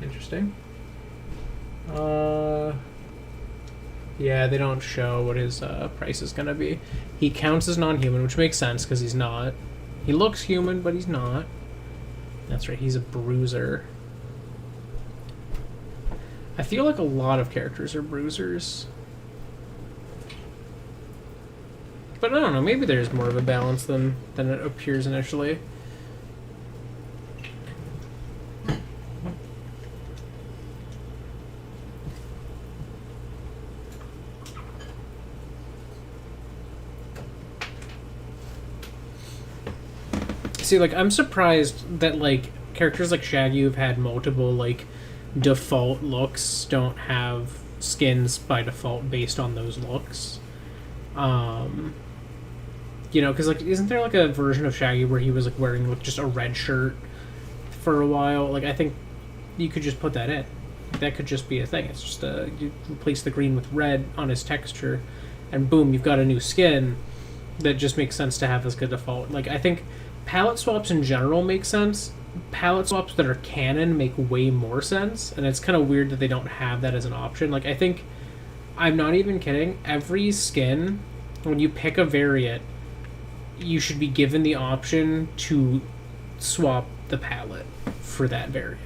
[SPEAKER 1] Interesting. Yeah, they don't show what his price is gonna be. He counts as non-human, which makes sense because he's not. He looks human, but he's not. That's right, he's a bruiser. I feel like a lot of characters are bruisers. But I don't know, maybe there's more of a balance than it appears initially. See, like, I'm surprised that, like, characters like Shaggy who've had multiple, like, default looks don't have skins by default based on those looks. you know, because like, isn't there like a version of Shaggy where he was like wearing like just a red shirt for a while? Like, I think you could just put that in. That could just be a thing. It's just you replace the green with red on his texture, and boom, you've got a new skin that just makes sense to have as a default. Like, I think palette swaps in general make sense. Palette swaps that are canon make way more sense, and it's kind of weird that they don't have that as an option. Like, I think, I'm not even kidding, every skin, when you pick a variant, you should be given the option to swap the palette for that variant.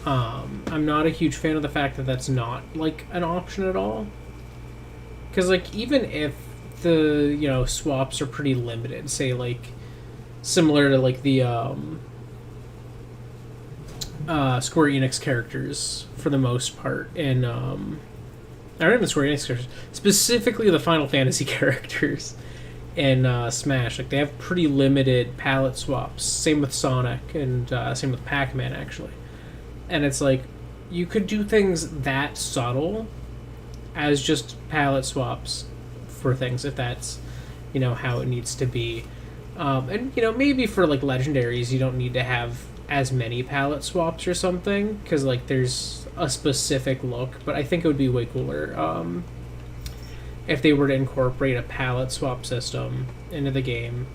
[SPEAKER 1] I'm not a huge fan of the fact that that's not, like, an option at all. Because, like, even if the, you know, swaps are pretty limited, say, like, similar to, like, the, Square Enix characters, for the most part, in, not even Square Enix characters, specifically the Final Fantasy characters in, Smash. Like, they have pretty limited palette swaps. Same with Sonic, and, same with Pac-Man, actually. And it's like, you could do things that subtle as just palette swaps for things, if that's, you know, how it needs to be. And, you know, maybe for, like, legendaries, you don't need to have as many palette swaps or something, because, like, there's a specific look, but I think it would be way cooler if they were to incorporate a palette swap system into the game.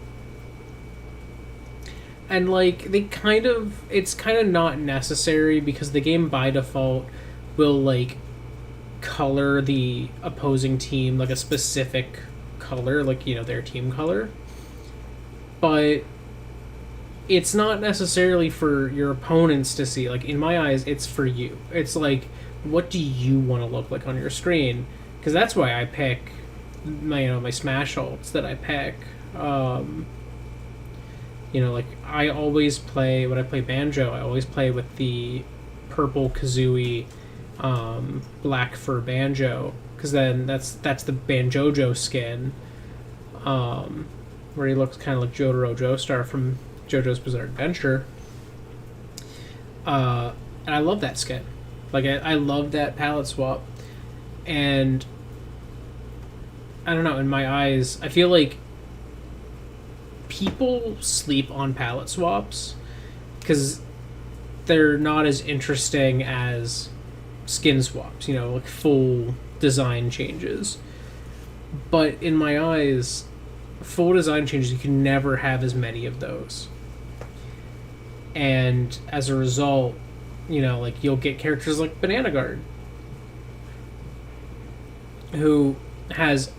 [SPEAKER 1] And, like, it's kind of not necessary, because the game by default will, like, color the opposing team, like, a specific color, like, you know, their team color. But it's not necessarily for your opponents to see. Like, in my eyes, it's for you. It's like, what do you want to look like on your screen? Because that's why I pick my, you know, my Smash ults that I pick. You know, like, I always play, when I play Banjo, I always play with the purple Kazooie, black fur Banjo, because then that's the Banjojo skin, where he looks kind of like Jotaro Joestar from JoJo's Bizarre Adventure. And I love that skin. Like, I love that palette swap. And I don't know, in my eyes, I feel like people sleep on palette swaps because they're not as interesting as skin swaps, you know, like full design changes. But in my eyes, full design changes, you can never have as many of those. And as a result, you know, like, you'll get characters like Banana Guard, who has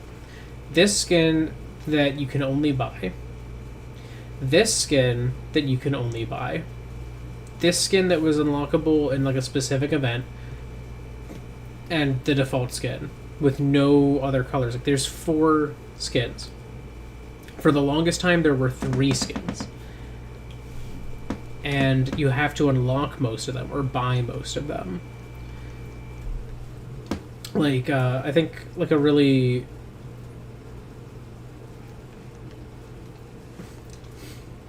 [SPEAKER 1] this skin that you can only buy, this skin that you can only buy, this skin that was unlockable in, like, a specific event, and the default skin with no other colors. Like, there's 4 skins. For the longest time, there were 3 skins. And you have to unlock most of them, or buy most of them. Like, I think, like, a really...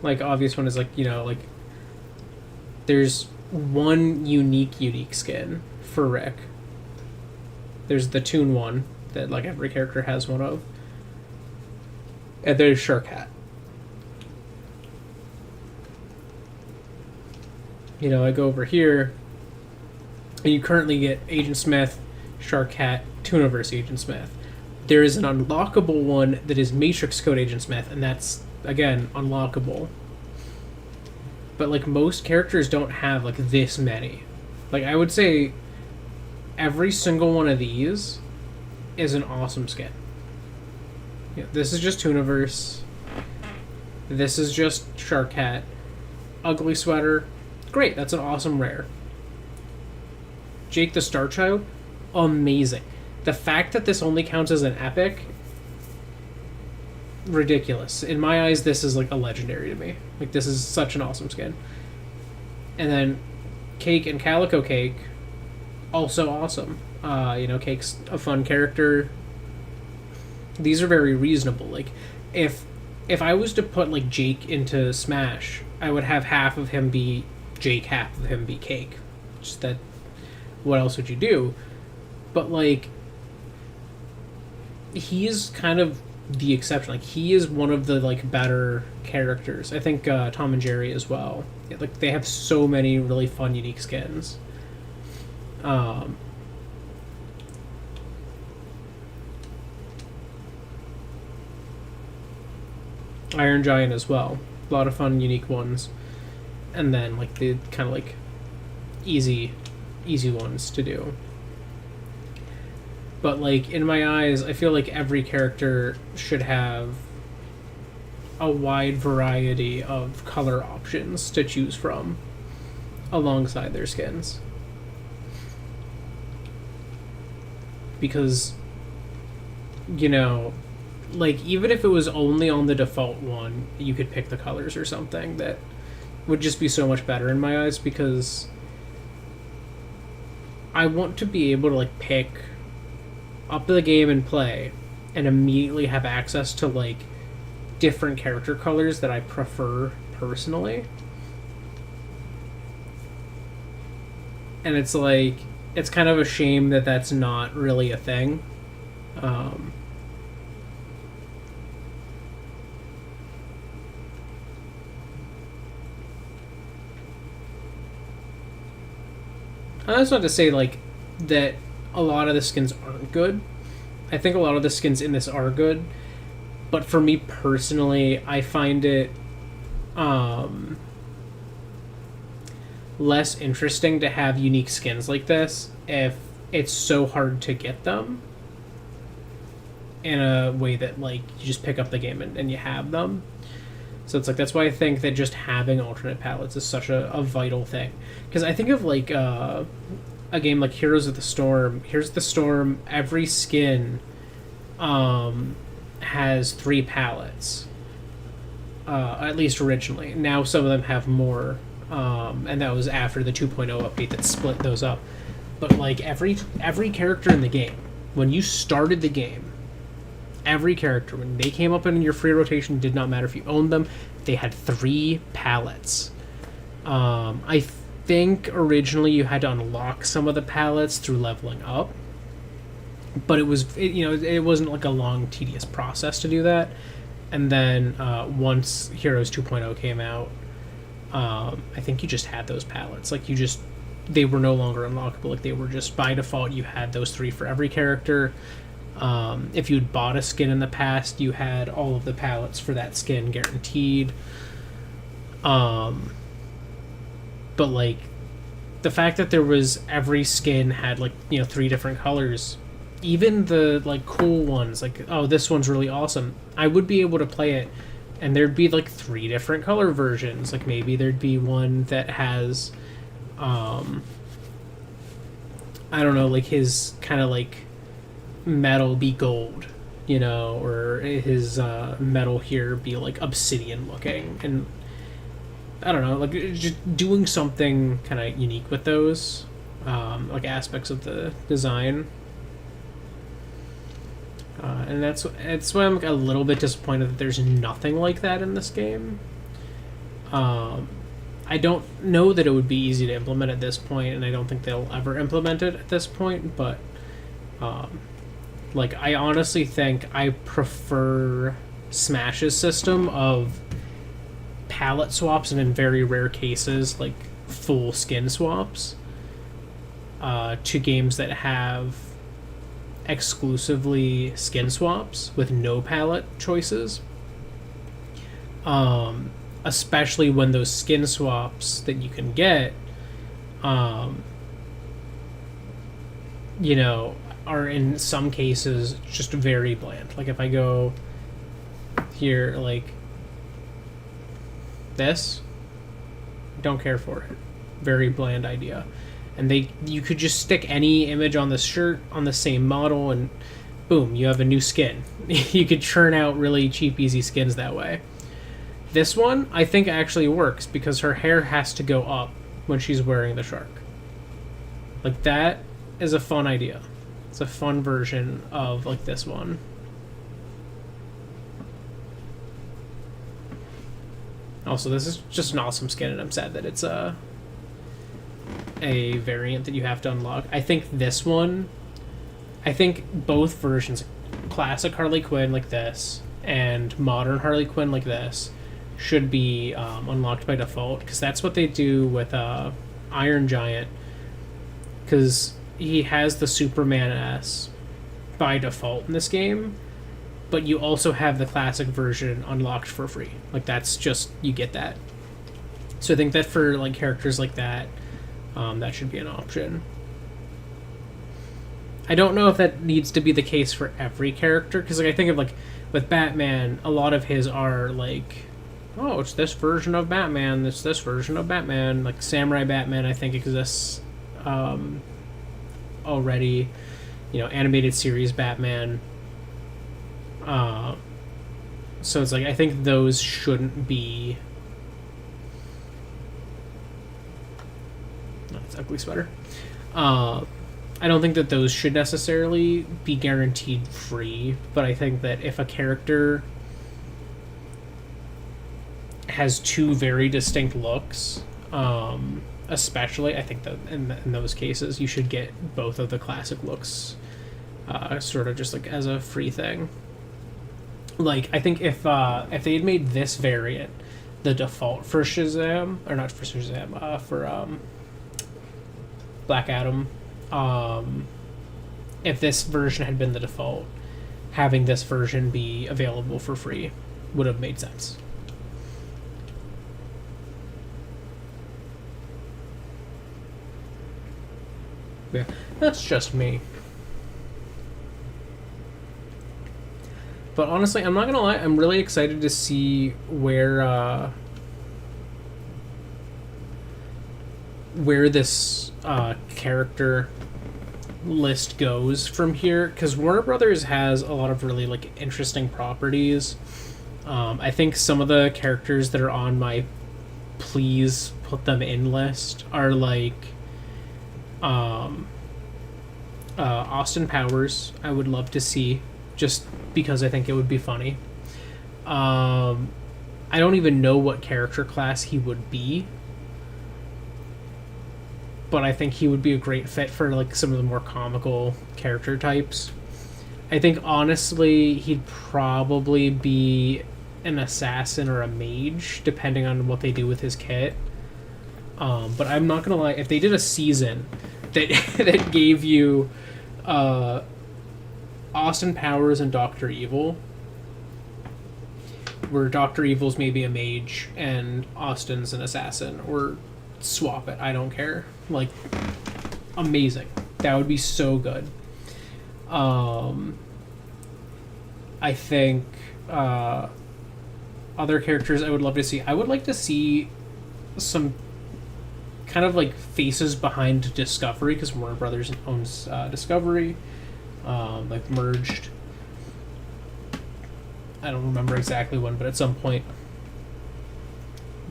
[SPEAKER 1] like, obvious one is, like, you know, like, there's one unique skin for Rick. There's the Toon one that, like, every character has one of. And there's Shark Hat. You know, I go over here, and you currently get Agent Smith, Shark Hat, Tooniverse Agent Smith. There is an unlockable one that is Matrix Code Agent Smith, and that's, again, unlockable. But, like, most characters don't have, like, this many. Like, I would say every single one of these is an awesome skin. Yeah, this is just Tooniverse. This is just Shark Hat. Ugly Sweater. Great, that's an awesome rare. Jake the Star Child. Amazing. The fact that this only counts as an epic, ridiculous. In my eyes, this is, like, a legendary to me. Like, this is such an awesome skin. And then Cake and Calico Cake, also awesome. You know, Cake's a fun character. These are very reasonable. Like, if I was to put, like, Jake into Smash, I would have half of him be Jake, half of him be Cake. Just that, what else would you do? But, like, he's kind of the exception. Like, he is one of the like better characters. I think Tom and Jerry as well. Yeah, like, they have so many really fun, unique skins. Iron Giant as well. A lot of fun, unique ones. And then like the kind of like easy ones to do. But like, in my eyes, I feel like every character should have a wide variety of color options to choose from alongside their skins. Because, you know, like, even if it was only on the default one, you could pick the colors or something, that would just be so much better in my eyes, because I want to be able to like pick up the game and play and immediately have access to like different character colors that I prefer personally. And it's like, it's kind of a shame that that's not really a thing. That's not to say like that a lot of the skins aren't good. I think a lot of the skins in this are good, but for me personally, I find it less interesting to have unique skins like this if it's so hard to get them in a way that like you just pick up the game and you have them. So it's like, that's why I think that just having alternate palettes is such a vital thing. Because I think of like a game like Heroes of the Storm. Here's the Storm. Every skin has 3 palettes, at least originally. Now some of them have more, and that was after the 2.0 update that split those up. But like every character in the game, when you started the game, every character, when they came up in your free rotation, did not matter if you owned them, they had 3 palettes. I think originally you had to unlock some of the palettes through leveling up, but it wasn't like a long, tedious process to do that. And then once Heroes 2.0 came out, I think you just had those palettes. Like, they were no longer unlockable. Like, they were just by default, you had those 3 for every character. If you'd bought a skin in the past, you had all of the palettes for that skin guaranteed. But like, the fact that there was, every skin had like, 3 different colors, even the like cool ones, like, oh, this one's really awesome, I would be able to play it and there'd be like 3 different color versions. Like, maybe there'd be one that has I don't know, like his kind of like metal be gold, or his metal here be like obsidian looking. And I don't know, like, just doing something kind of unique with those like aspects of the design. And that's why I'm a little bit disappointed that there's nothing like that in this game. I don't know that it would be easy to implement at this point, and I don't think they'll ever implement it at this point, but like, I honestly think I prefer Smash's system of palette swaps, and in very rare cases, like full skin swaps, to games that have exclusively skin swaps with no palette choices. Especially when those skin swaps that you can get, are in some cases just very bland. Like, if I go here, like this, don't care for it. Very bland idea. And you could just stick any image on the shirt on the same model, and boom, you have a new skin. You could churn out really cheap, easy skins that way. This one, I think, actually works because her hair has to go up when she's wearing the shark. Like, that is a fun idea. It's a fun version of, like, this one. Also, this is just an awesome skin, and I'm sad that it's a variant that you have to unlock. I think both versions classic Harley Quinn like this and modern Harley Quinn like this should be unlocked by default, because that's what they do with Iron Giant, because he has the Superman S by default in this game, but you also have the classic version unlocked for free. Like, that's just, you get that. So I think that for like characters like that, that should be an option. I don't know if that needs to be the case for every character, because like I think of like with Batman, a lot of his are like, oh, it's this version of Batman, it's this version of Batman. Like Samurai Batman, I think exists already. You know, animated series Batman. So it's like, I think those shouldn't be... Oh, it's ugly sweater. I don't think that those should necessarily be guaranteed free, but I think that if a character has two very distinct looks, especially, I think that in those cases you should get both of the classic looks, sort of just like as a free thing. Like, I think if they had made this variant the default for Shazam, or not for Shazam, for Black Adam, if this version had been the default, having this version be available for free would have made sense. Yeah, that's just me. But honestly, I'm not gonna lie, I'm really excited to see where this character list goes from here, because Warner Brothers has a lot of really like interesting properties. I think some of the characters that are on my please put them in list are like Austin Powers. I would love to see, just because I think it would be funny. I don't even know what character class he would be, but I think he would be a great fit for like some of the more comical character types. I think honestly he'd probably be an assassin or a mage, depending on what they do with his kit. But I'm not gonna lie, if they did a season that that gave you Austin Powers and Dr. Evil, where Dr. Evil's maybe a mage and Austin's an assassin, or swap it, I don't care. Like, amazing. That would be so good. I think other characters I would love to see. I would like to see some kind of like faces behind Discovery, because Warner Brothers owns Discovery. Like merged. I don't remember exactly when, but at some point.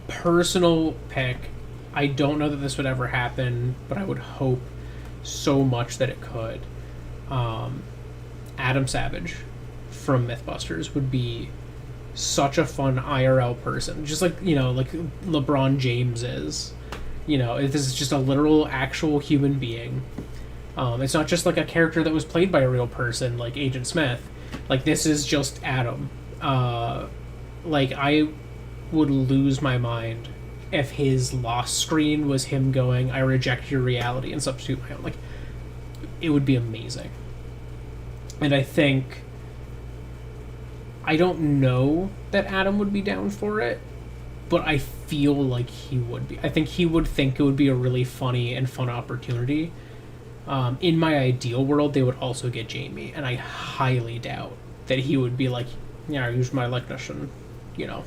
[SPEAKER 1] Personal pick. I don't know that this would ever happen, but I would hope so much that it could. Adam Savage from Mythbusters would be such a fun IRL person. Just like, you know, like LeBron James is. You know, this is just a literal, actual human being. It's not just like a character that was played by a real person, like Agent Smith. Like, this is just Adam. Like, I would lose my mind if his lost screen was him going, "I reject your reality and substitute my own." Like, it would be amazing. And I think, I don't know that Adam would be down for it, but I feel like he would be. I think he would think it would be a really funny and fun opportunity. In my ideal world, they would also get Jamie, and I highly doubt that he would be like, yeah, use my likeness and, you know,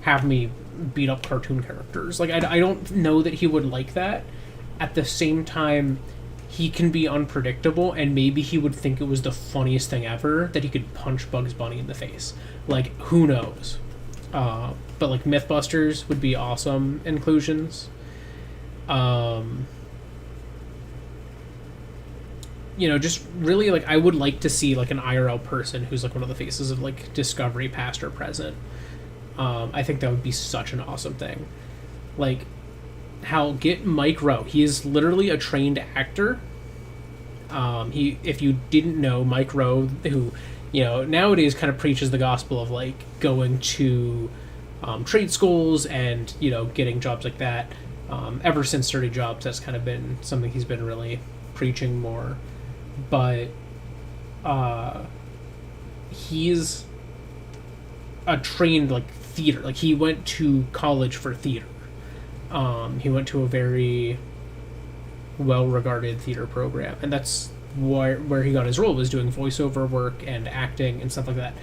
[SPEAKER 1] have me beat up cartoon characters. Like, I don't know that he would like that. At the same time, he can be unpredictable, and maybe he would think it was the funniest thing ever that he could punch Bugs Bunny in the face. Like, who knows? But, like, Mythbusters would be awesome inclusions. You know, just really, like, I would like to see, like, an IRL person who's, like, one of the faces of, like, Discovery, past or present. I think that would be such an awesome thing. Like, get Mike Rowe. He is literally a trained actor. If you didn't know, Mike Rowe, who, nowadays kind of preaches the gospel of like going to trade schools and getting jobs like that. Ever since 30 Jobs, that's kind of been something he's been really preaching more. But he's a trained like theater. Like he went to college for theater. He went to a very well-regarded theater program, and that's where he got his role, was doing voiceover work and acting and stuff like that.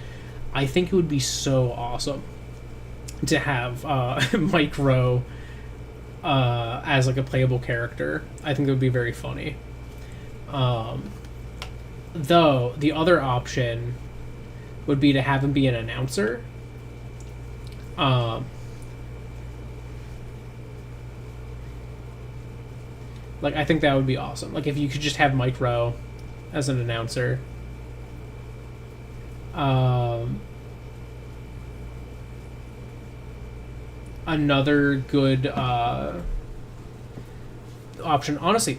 [SPEAKER 1] I think it would be so awesome to have Mike Rowe as like a playable character. I think it would be very funny. Though the other option would be to have him be an announcer. Like, I think that would be awesome. Like, if you could just have Mike Rowe as an announcer. Another good option, honestly,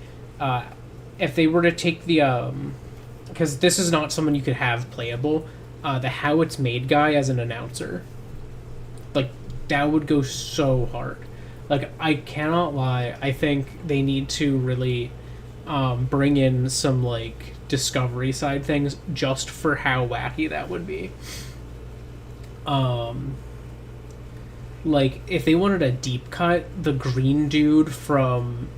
[SPEAKER 1] if they were to take the... because this is not someone you could have playable, the How It's Made guy as an announcer. Like, that would go so hard. Like, I cannot lie, I think they need to really bring in some, like, Discovery side things just for how wacky that would be. Like, if they wanted a deep cut, the green dude from...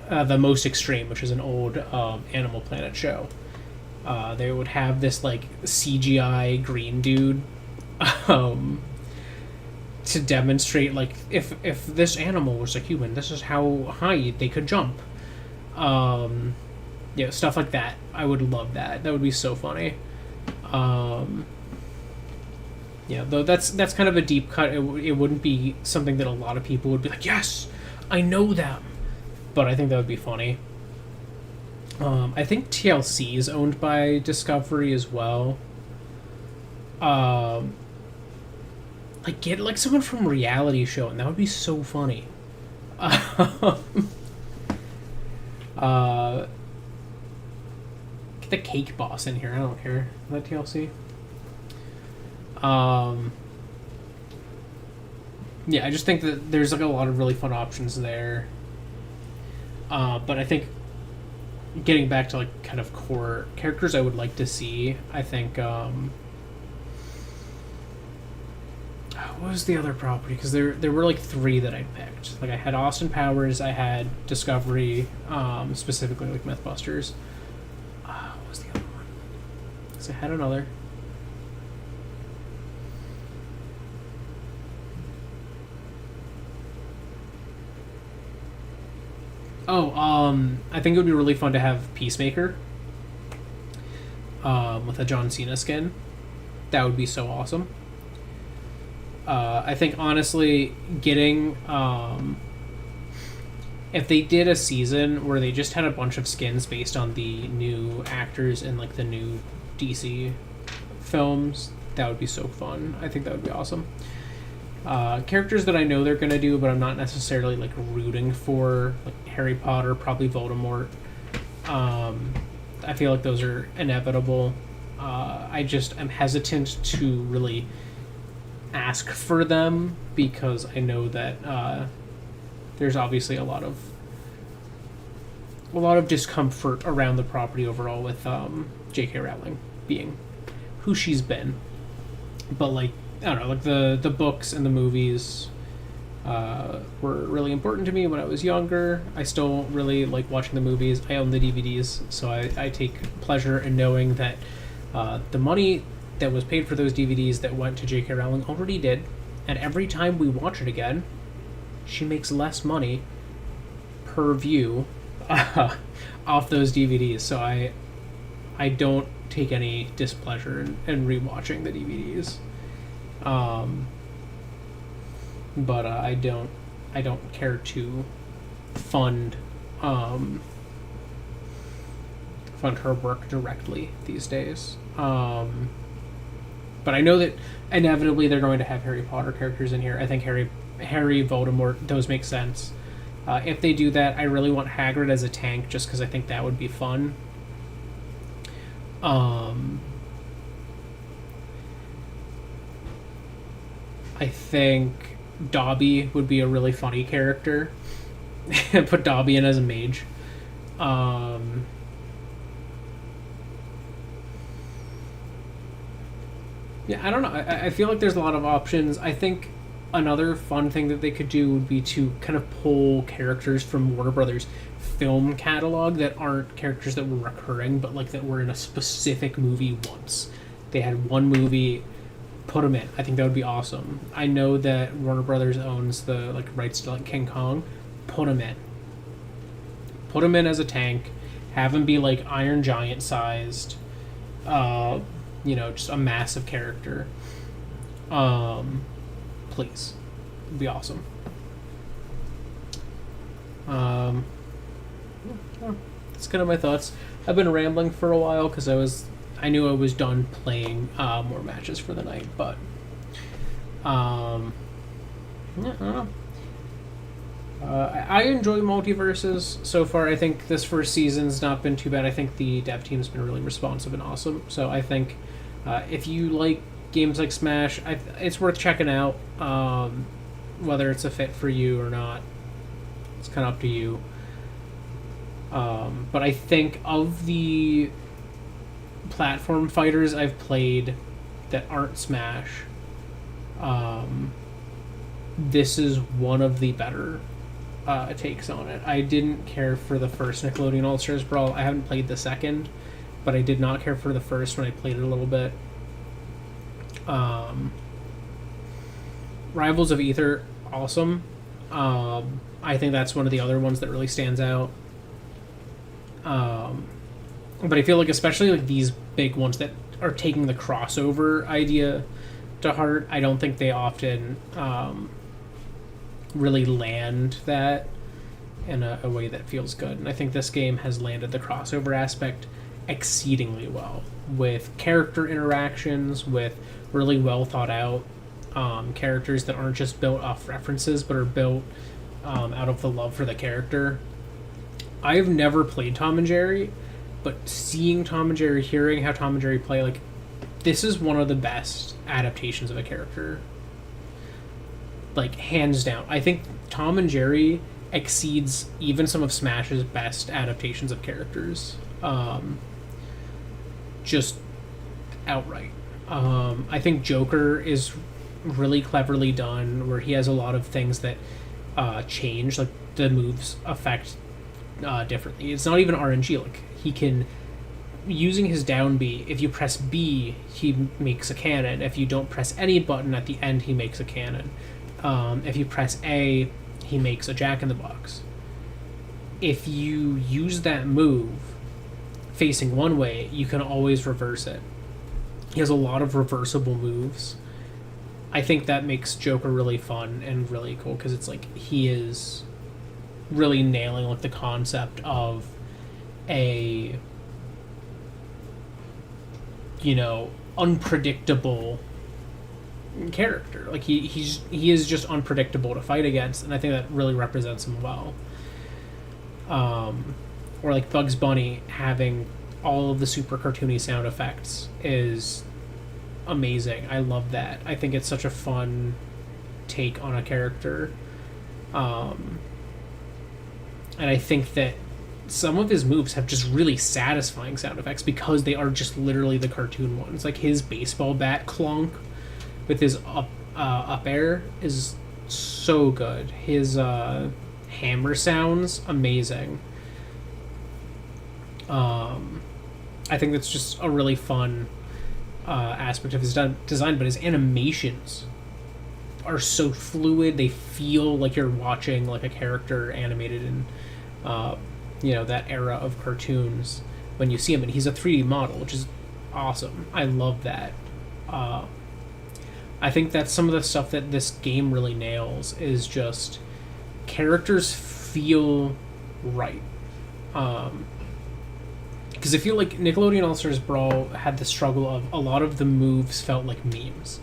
[SPEAKER 1] The Most Extreme, which is an old Animal Planet show. They would have this like CGI green dude to demonstrate like if this animal was a human, this is how high they could jump. Stuff like that. I would love that. That would be so funny. Though that's kind of a deep cut. It wouldn't be something that a lot of people would be like, yes, I know them. But I think that would be funny. I think TLC is owned by Discovery as well. Like, get like someone from Reality Show, and that would be so funny. Get the Cake Boss in here. I don't care. Is that TLC? I just think that there's like a lot of really fun options there. But I think getting back to like kind of core characters I would like to see, I think what was the other property? Because there were like 3 that I picked. Like I had Austin Powers, I had Discovery, specifically like Mythbusters. What was the other one? Because I had another. I think it would be really fun to have Peacemaker with a John Cena skin. That would be so awesome. I think, honestly, getting... if they did a season where they just had a bunch of skins based on the new actors in, like, the new DC films, that would be so fun. I think that would be awesome. Characters that I know they're going to do, but I'm not necessarily, like, rooting for, like, Harry Potter, probably Voldemort. I feel like those are inevitable. I just am hesitant to really ask for them because I know that there's obviously a lot of discomfort around the property overall with J.K. Rowling being who she's been. But, like, I don't know, like the books and the movies were really important to me when I was younger. I still really like watching the movies. I own the DVDs, so I take pleasure in knowing that the money that was paid for those DVDs that went to J.K. Rowling already did, and every time we watch it again, she makes less money per view off those DVDs. So I don't take any displeasure in rewatching the DVDs. But I don't care to fund her work directly these days. But I know that inevitably they're going to have Harry Potter characters in here. I think Harry Harry, Voldemort, those make sense. If they do that, I really want Hagrid as a tank, just because I think that would be fun. I think Dobby would be a really funny character. Put Dobby in as a mage. Yeah, I don't know. I feel like there's a lot of options. I think another fun thing that they could do would be to kind of pull characters from Warner Brothers film catalog that aren't characters that were recurring, but like that were in a specific movie once. They had one movie, put them in. I think that would be awesome. I know that Warner Brothers owns the like rights to like King Kong. Put them in. Put him in as a tank. Have him be like Iron Giant sized. Just a massive character. Please. It'd be awesome. That's kind of my thoughts. I've been rambling for a while because I knew I was done playing more matches for the night, but I don't know. I enjoy MultiVersus so far. I think this first season's not been too bad. I think the dev team's been really responsive and awesome. So I think if you like games like Smash, it's worth checking out. Whether it's a fit for you or not, it's kind of up to you. But I think of the platform fighters I've played that aren't Smash, this is one of the better takes on it. I didn't care for the first Nickelodeon All-Stars Brawl. I haven't played the second, but I did not care for the first when I played it a little bit. Rivals of Ether, awesome. I think that's one of the other ones that really stands out. But I feel like especially like these big ones that are taking the crossover idea to heart, I don't think they often really land that in a way that feels good. And I think this game has landed the crossover aspect exceedingly well, with character interactions, with really well thought out characters that aren't just built off references but are built out of the love for the character. I've never played Tom and Jerry, but seeing Tom and Jerry, hearing how Tom and Jerry play, like, this is one of the best adaptations of a character. Like, hands down. I think Tom and Jerry exceeds even some of Smash's best adaptations of characters. Just outright. I think Joker is really cleverly done, where he has a lot of things that change, like the moves affect differently. It's not even RNG. Like, he can, using his down B, if you press B, he makes a cannon. If you don't press any button at the end, he makes a cannon. If you press A, he makes a jack-in-the-box. If you use that move facing one way, you can always reverse it. He has a lot of reversible moves. I think that makes Joker really fun and really cool, because it's like he is really nailing like the concept of a unpredictable character. Like he is just unpredictable to fight against, and I think that really represents him well. Or like Bugs Bunny having all of the super cartoony sound effects is amazing. I love that. I think it's such a fun take on a character. And I think that some of his moves have just really satisfying sound effects because they are just literally the cartoon ones. Like his baseball bat clonk with his up air is so good. His hammer sounds amazing. I think that's just a really fun aspect of his design, but his animations are so fluid. They feel like you're watching like a character animated in that era of cartoons when you see him, and he's a 3D model, which is awesome. I love that. I think that's some of the stuff that this game really nails, is just characters feel right. Because I feel like Nickelodeon All-Stars Brawl had the struggle of a lot of the moves felt like memes.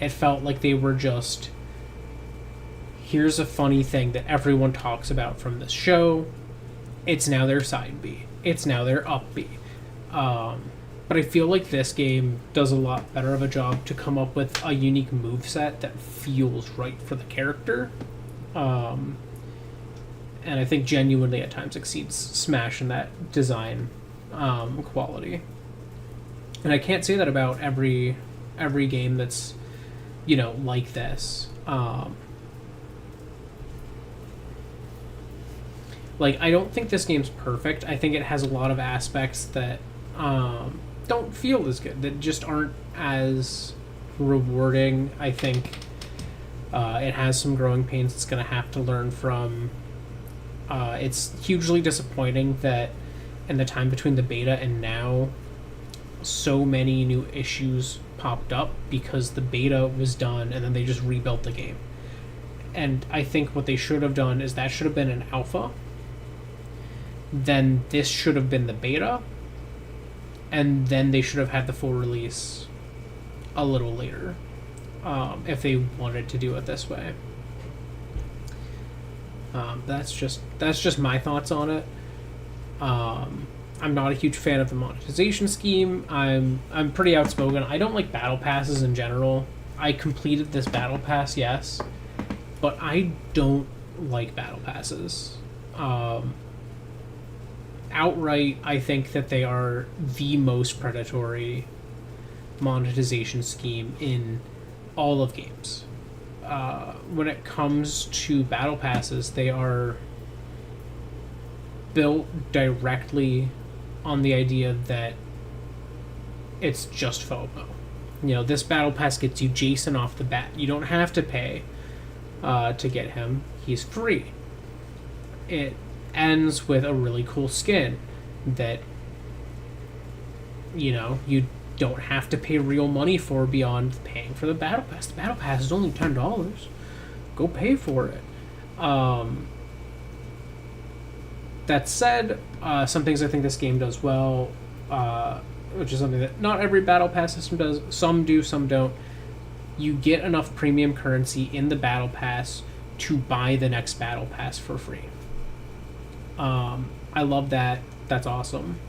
[SPEAKER 1] It felt like they were just here's a funny thing that everyone talks about from this show. It's now their side B. It's now their up B. But I feel like this game does a lot better of a job to come up with a unique moveset that feels right for the character. And I think genuinely at times exceeds Smash in that design quality. And I can't say that about every game that's, like this. I don't think this game's perfect. I think it has a lot of aspects that don't feel as good, that just aren't as rewarding. I think it has some growing pains it's going to have to learn from. It's hugely disappointing that in the time between the beta and now, so many new issues popped up because the beta was done and then they just rebuilt the game. And I think what they should have done is that should have been an alpha. Then this should have been the beta. And then they should have had the full release a little later, if they wanted to do it this way. That's just my thoughts on it. I'm not a huge fan of the monetization scheme. I'm pretty outspoken. I don't like battle passes in general. I completed this battle pass, yes, but I don't like battle passes. Outright, I think that they are the most predatory monetization scheme in all of games. When it comes to battle passes, they are built directly on the idea that it's just FOMO. This battle pass gets you Jason off the bat. You don't have to pay to get him. He's free. It ends with a really cool skin that you don't have to pay real money for beyond paying for the battle pass. The battle pass is only $10. Go pay for it. That said, some things I think this game does well, which is something that not every battle pass system does. Some do, some don't. You get enough premium currency in the battle pass to buy the next battle pass for free. I love that. That's awesome.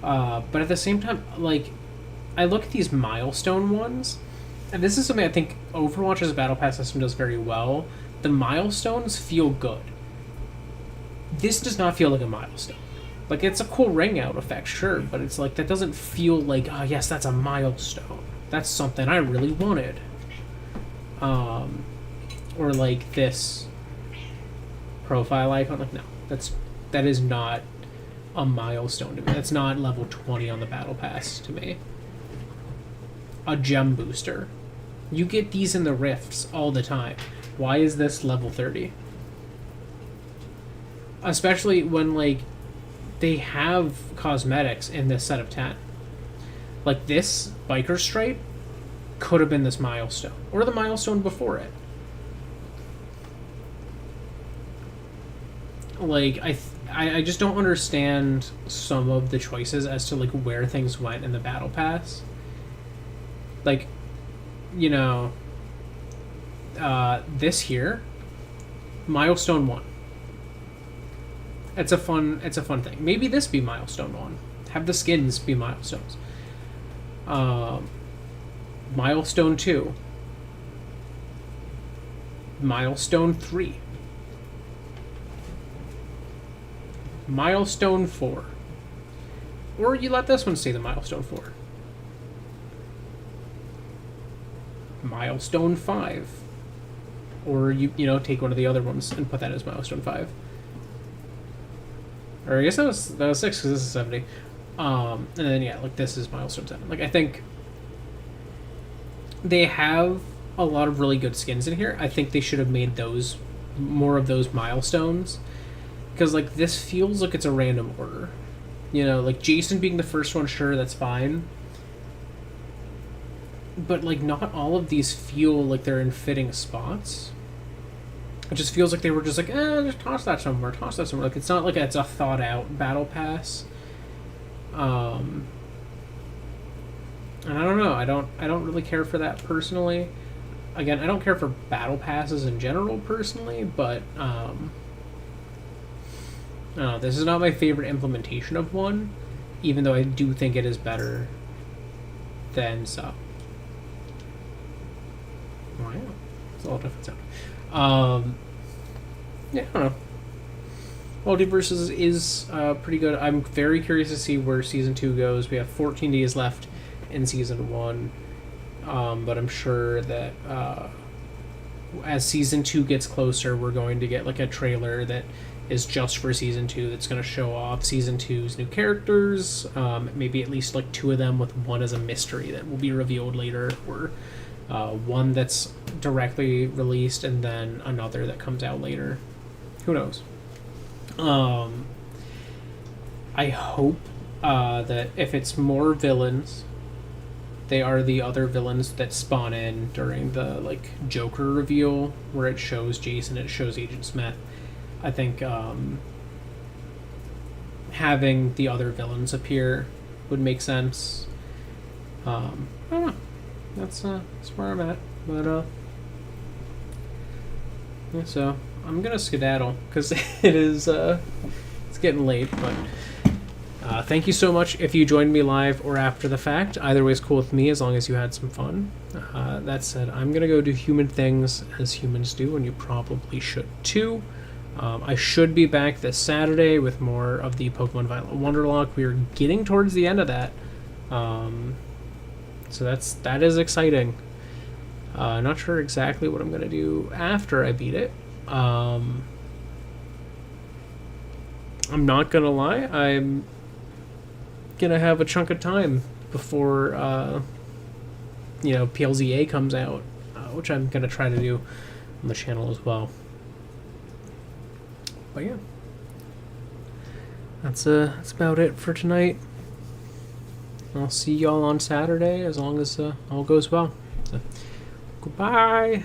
[SPEAKER 1] But at the same time, I look at these milestone ones, and this is something I think Overwatch's battle pass system does very well. The milestones feel good. This does not feel like a milestone. It's a cool ring out effect, sure, but it's that doesn't feel like, oh yes, that's a milestone. That's something I really wanted. Or this profile icon. No, that is not a milestone to me. That's not level 20 on the battle pass to me. A gem booster. You get these in the rifts all the time. Why is this level 30? Especially when they have cosmetics in this set of 10. This biker stripe could have been this milestone, or the milestone before it. I just don't understand some of the choices as to where things went in the battle pass. This here, milestone 1. It's a fun thing. Maybe this be milestone 1. Have the skins be milestones. Milestone 2. Milestone 3. Milestone 4. Or you let this one stay the milestone 4. Milestone 5. Or you take one of the other ones and put that as milestone 5. Or I guess that was 6 because this is 70. And then this is milestone 7. I think they have a lot of really good skins in here. I think they should have made those more of those milestones, because this feels like it's a random order. Jason being the first one, sure, that's fine. But not all of these feel like they're in fitting spots. It just feels like they were just just toss that somewhere. It's not like it's a thought out battle pass. And I don't know. I don't really care for that personally. again, I don't care for battle passes in general personally, but I don't know, this is not my favorite implementation of one, even though I do think it is better than some. Wow, it's all different sound. Yeah, I don't know. MultiVersus is pretty good. I'm very curious to see where Season 2 goes. We have 14 days left in Season 1. But I'm sure that as Season 2 gets closer, we're going to get like a trailer that is just for Season 2 that's going to show off Season 2's new characters. Maybe at least like 2 of them, with one as a mystery that will be revealed later, or one that's directly released and then another that comes out later. Who knows? I hope that if it's more villains, they are the other villains that spawn in during the like Joker reveal, where it shows Jason, it shows Agent Smith. I think having the other villains appear would make sense. I don't know. That's where I'm at. But yeah, so I'm gonna skedaddle because it is it's getting late. But thank you so much if you joined me live or after the fact. Either way is cool with me, as long as you had some fun. That said, I'm gonna go do human things as humans do, and you probably should too. I should be back this Saturday with more of the Pokemon Violet Wonderlock. We are getting towards the end of that, so that is exciting. Not sure exactly what I'm gonna do after I beat it. I'm not gonna lie, I'm gonna have a chunk of time before PLZA comes out, which I'm gonna try to do on the channel as well. But yeah, that's about it for tonight. I'll see y'all on Saturday, as long as all goes well. So, goodbye.